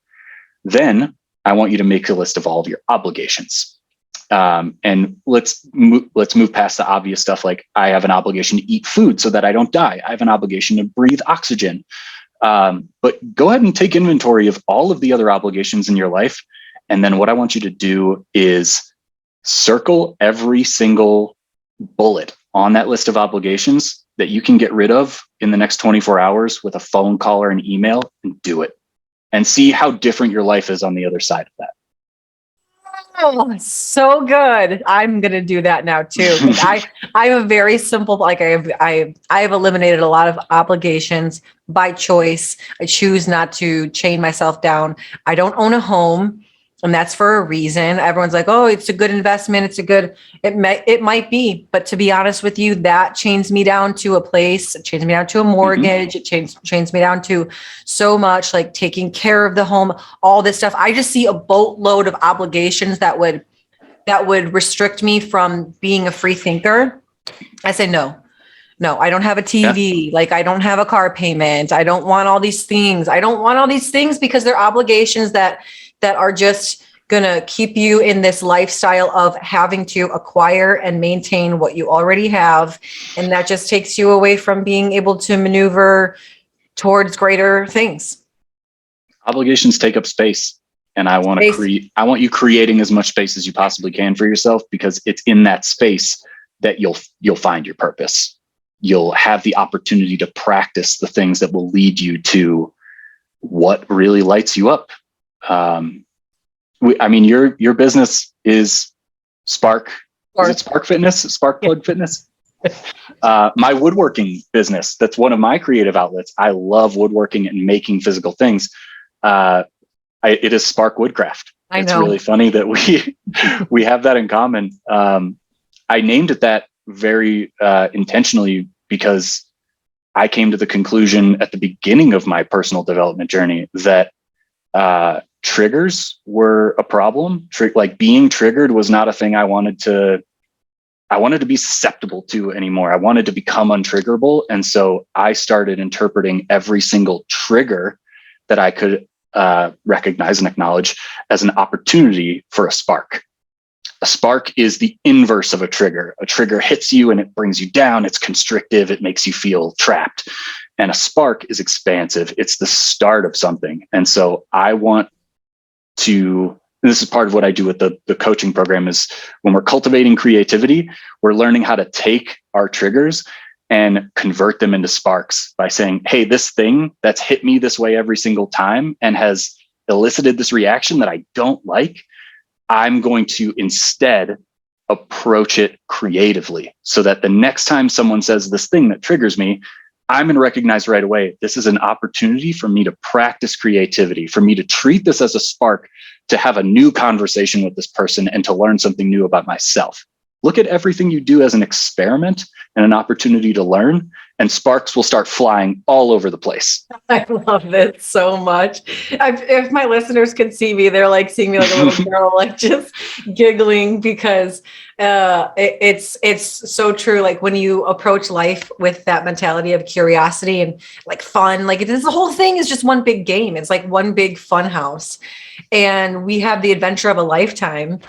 Then I want you to make a list of all of your obligations. And let's move past the obvious stuff. Like, I have an obligation to eat food so that I don't die. I have an obligation to breathe oxygen. But go ahead and take inventory of all of the other obligations in your life And then what I want you to do is circle every single bullet on that list of obligations that you can get rid of in the next 24 hours with a phone call or an email, and do it and see how different your life is on the other side of that. Oh, so good. I'm going to do that now too. I have a very simple, like I have eliminated a lot of obligations by choice. I choose not to chain myself down. I don't own a home, and that's for a reason. Everyone's like, oh, it's a good investment. It might be, but to be honest with you, that chains me down to a place. It chains me down to a mortgage. It chains me down to so much, like taking care of the home, all this stuff. I just see a boatload of obligations that would restrict me from being a free thinker. I say, no, I don't have a TV. Yeah. Like, I don't have a car payment. I don't want all these things. I don't want all these things because they're obligations that are just going to keep you in this lifestyle of having to acquire and maintain what you already have. And that just takes you away from being able to maneuver towards greater things. Obligations take up space. And I want you creating as much space as you possibly can for yourself, because it's in that space that you'll find your purpose. You'll have the opportunity to practice the things that will lead you to what really lights you up. Your business is Spark. Is it Spark Fitness? Spark Plug Fitness? My woodworking business, that's one of my creative outlets. I love woodworking and making physical things. It is Spark Woodcraft. It's really funny that we have that in common. I named it that very intentionally because I came to the conclusion at the beginning of my personal development journey that triggers were a problem. Like, being triggered was not a thing I wanted to be susceptible to anymore. I wanted to become untriggerable. And so I started interpreting every single trigger that I could recognize and acknowledge as an opportunity for a spark. A spark is the inverse of a trigger. A trigger hits you and it brings you down. It's constrictive. It makes you feel trapped. And a spark is expansive. It's the start of something. And so I want to, this is part of what I do with the coaching program, is when we're cultivating creativity, we're learning how to take our triggers and convert them into sparks by saying, hey, this thing that's hit me this way every single time and has elicited this reaction that I don't like, I'm going to instead approach it creatively, so that the next time someone says this thing that triggers me, I'm going to recognize right away, this is an opportunity for me to practice creativity, for me to treat this as a spark, to have a new conversation with this person and to learn something new about myself. Look at everything you do as an experiment and an opportunity to learn, and sparks will start flying all over the place. I love this so much. If my listeners could see me, they're like seeing me like a little girl, like just giggling, because it's so true. Like, when you approach life with that mentality of curiosity and like fun, like this whole thing is just one big game. It's like one big fun house. And we have the adventure of a lifetime.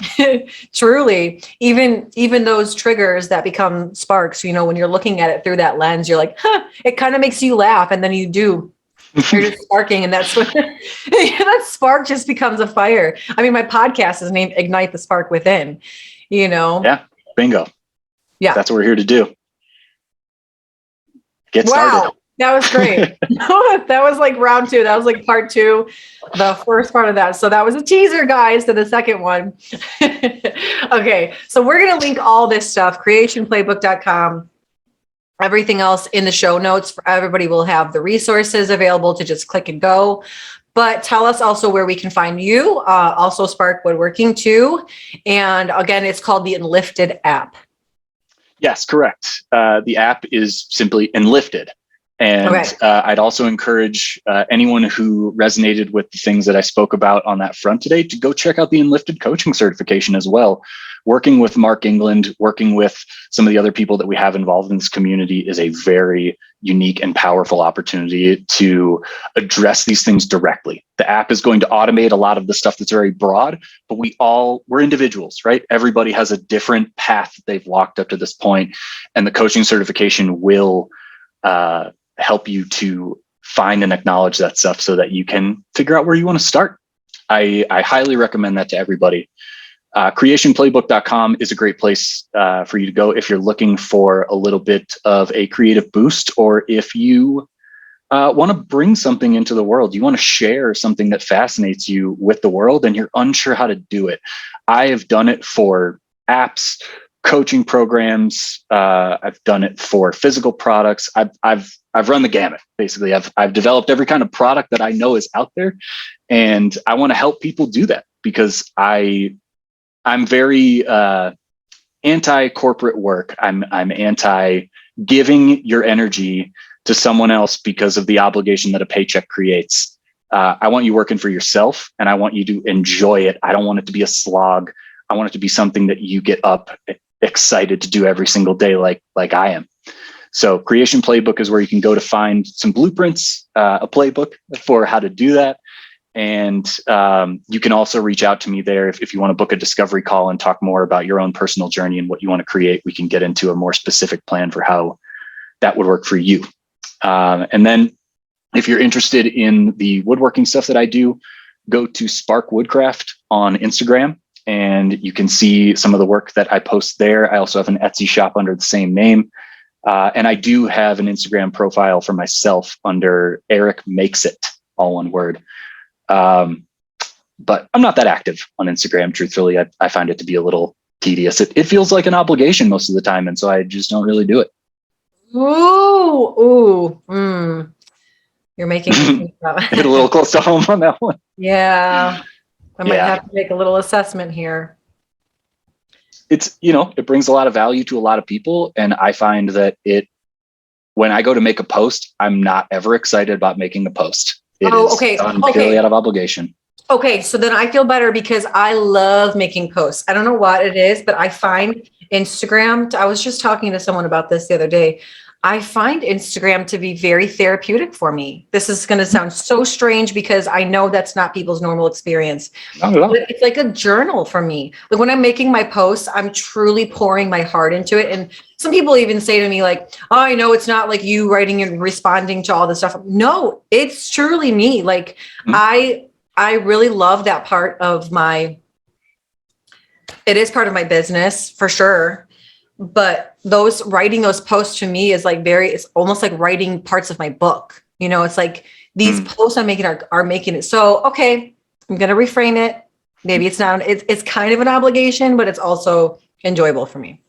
Truly, even those triggers that become sparks, when you're looking at it through that lens, you're like, it kind of makes you laugh. And then you're just sparking. And that's when that spark just becomes a fire. I mean, my podcast is named Ignite the Spark Within, Yeah. Bingo. Yeah. That's what we're here to do. Get started. Wow. That was great. That was like round 2. That was like part 2, the first part of that. So that was a teaser, guys, to the second one. Okay. So we're going to link all this stuff, creationplaybook.com, everything else in the show notes. For everybody will have the resources available to just click and go. But tell us also where we can find you. Also Spark Woodworking too. And again, it's called the Enlifted app. Yes, correct. The app is simply Enlifted. And okay. I'd also encourage anyone who resonated with the things that I spoke about on that front today to go check out the Enlifted coaching certification as well. Working with Mark England, working with some of the other people that we have involved in this community is a very unique and powerful opportunity to address these things directly. The app is going to automate a lot of the stuff that's very broad, but we're individuals, right? Everybody has a different path that they've walked up to this point, and the coaching certification will help you to find and acknowledge that stuff so that you can figure out where you want to start. I highly recommend that to everybody. Creationplaybook.com is a great place for you to go if you're looking for a little bit of a creative boost, or if you want to bring something into the world. You want to share something that fascinates you with the world and you're unsure how to do it. I have done it for apps, coaching programs. I've done it for physical products. I've run the gamut. Basically, I've developed every kind of product that I know is out there, and I want to help people do that because I'm very anti-corporate work. I'm anti giving your energy to someone else because of the obligation that a paycheck creates. I want you working for yourself, and I want you to enjoy it. I don't want it to be a slog. I want it to be something that you get up excited to do every single day, like I am. So Creation Playbook is where you can go to find some blueprints, a playbook for how to do that. And you can also reach out to me there if you want to book a discovery call and talk more about your own personal journey and what you want to create. We can get into a more specific plan for how that would work for you. And then if you're interested in the woodworking stuff that I do, go to Spark Woodcraft on Instagram, and you can see some of the work that I post there. I also have an Etsy shop under the same name. And I do have an Instagram profile for myself under Eric Makes It, all one word. But I'm not that active on Instagram, truthfully. I find it to be a little tedious. It feels like an obligation most of the time, and so I just don't really do it. You're making me think about hit a little close to home on that one. Yeah. I might have to make a little assessment here. It's, it brings a lot of value to a lot of people. And I find that when I go to make a post, I'm not ever excited about making a post. It is done purely out of obligation. Okay. So then I feel better because I love making posts. I don't know what it is, but I find Instagram, I was just talking to someone about this the other day. I find Instagram to be very therapeutic for me. This is going to sound so strange because I know that's not people's normal experience. But it's like a journal for me. Like when I'm making my posts, I'm truly pouring my heart into it. And some people even say to me like, oh, I know it's not like you writing and responding to all this stuff. No, it's truly me. Like I really love that part of it is part of my business for sure. But writing those posts to me is like it's almost like writing parts of my book. It's like these posts I'm making are making it. So, okay, I'm going to reframe it. Maybe it's not, it's kind of an obligation, but it's also enjoyable for me.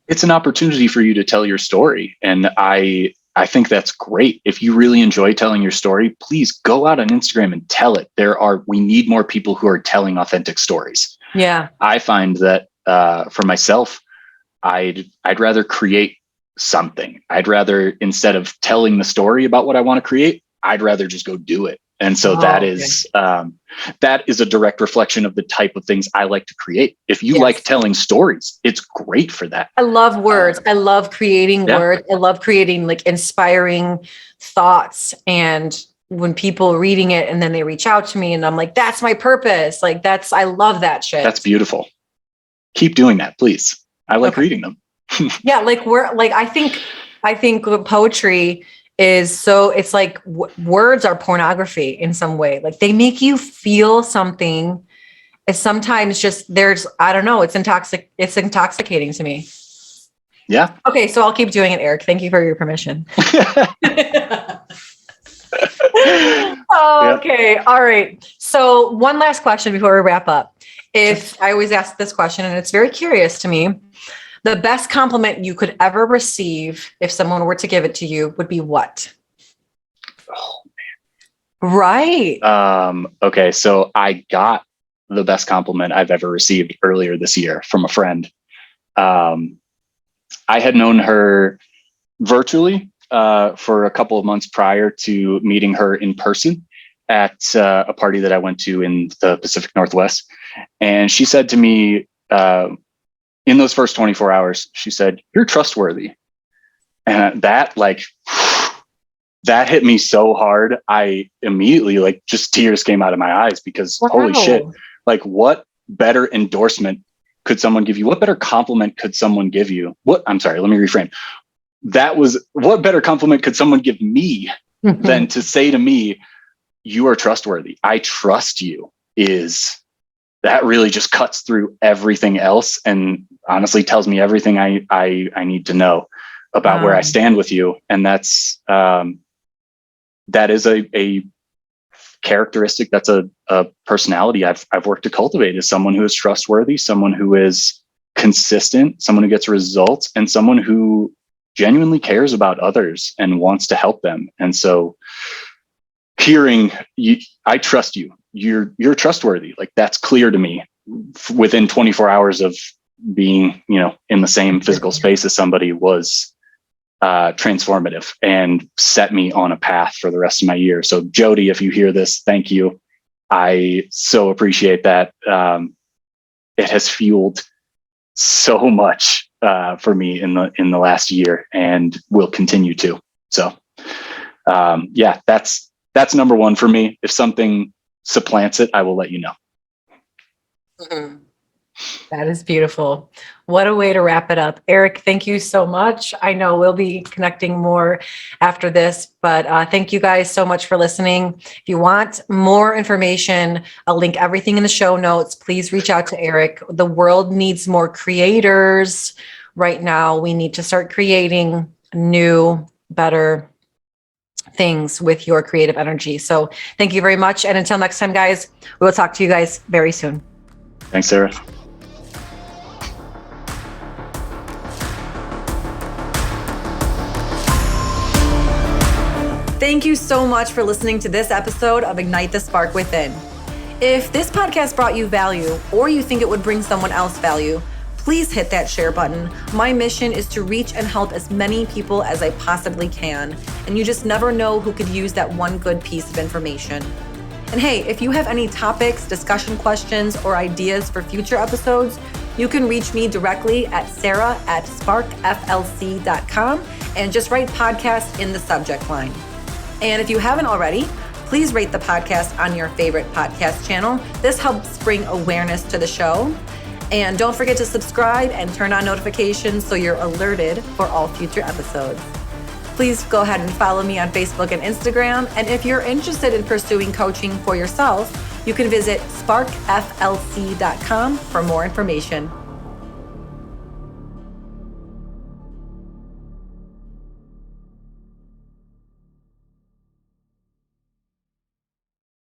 It's an opportunity for you to tell your story. And I think that's great. If you really enjoy telling your story, please go out on Instagram and tell it. We need more people who are telling authentic stories. Yeah. I find that for myself, I'd rather create something. I'd rather, instead of telling the story about what I want to create, I'd rather just go do it. And so that is a direct reflection of the type of things I like to create. If you like telling stories, it's great for that. I love words. I love creating words. I love creating like inspiring thoughts. And when people reading it and then they reach out to me and I'm like, that's my purpose. Like I love that shit. That's beautiful. Keep doing that, please. I like reading them. Yeah. I think poetry is it's like words are pornography in some way. Like they make you feel something. It's sometimes just I don't know. It's intoxicating to me. Yeah. Okay. So I'll keep doing it, Eric. Thank you for your permission. Okay. All right. So one last question before we wrap up. I always ask this question and it's very curious to me. The best compliment you could ever receive if someone were to give it to you would be what? Oh, man. Right. Okay. So I got the best compliment I've ever received earlier this year from a friend. I had known her virtually for a couple of months prior to meeting her in person at a party that I went to in the Pacific Northwest. And she said to me, in those first 24 hours, she said, "You're trustworthy." And that hit me so hard. I immediately just tears came out of my eyes because holy shit, what better endorsement could someone give you? What better compliment could someone give you? I'm sorry, let me reframe. What better compliment could someone give me than to say to me, "You are trustworthy. I trust you." that really just cuts through everything else and honestly tells me everything I need to know about where I stand with you. And that is a characteristic. That's a personality I've worked to cultivate, is someone who is trustworthy, someone who is consistent, someone who gets results, and someone who genuinely cares about others and wants to help them. And so hearing you, I trust you, you're trustworthy. Like, that's clear to me within 24 hours of being, in the same physical space as somebody, was transformative and set me on a path for the rest of my year. So Jody, if you hear this, thank you. I so appreciate that. It has fueled so much for me in the last year, and will continue to. So that's number one for me. If something supplants it, I will let you know. Mm-hmm. That is beautiful. What a way to wrap it up. Eric, thank you so much. I know we'll be connecting more after this, but thank you guys so much for listening. If you want more information, I'll link everything in the show notes. Please reach out to Eric. The world needs more creators right now. We need to start creating new, better things with your creative energy. So thank you very much. And until next time, guys, we will talk to you guys very soon. Thanks, Sarah. Thank you so much for listening to this episode of Ignite the Spark Within. If this podcast brought you value, or you think it would bring someone else value, please hit that share button. My mission is to reach and help as many people as I possibly can, and you just never know who could use that one good piece of information. And hey, if you have any topics, discussion questions, or ideas for future episodes, you can reach me directly at sarah@sparkflc.com and just write podcast in the subject line. And if you haven't already, please rate the podcast on your favorite podcast channel. This helps bring awareness to the show. And don't forget to subscribe and turn on notifications so you're alerted for all future episodes. Please go ahead and follow me on Facebook and Instagram. And if you're interested in pursuing coaching for yourself, you can visit sparkflc.com for more information.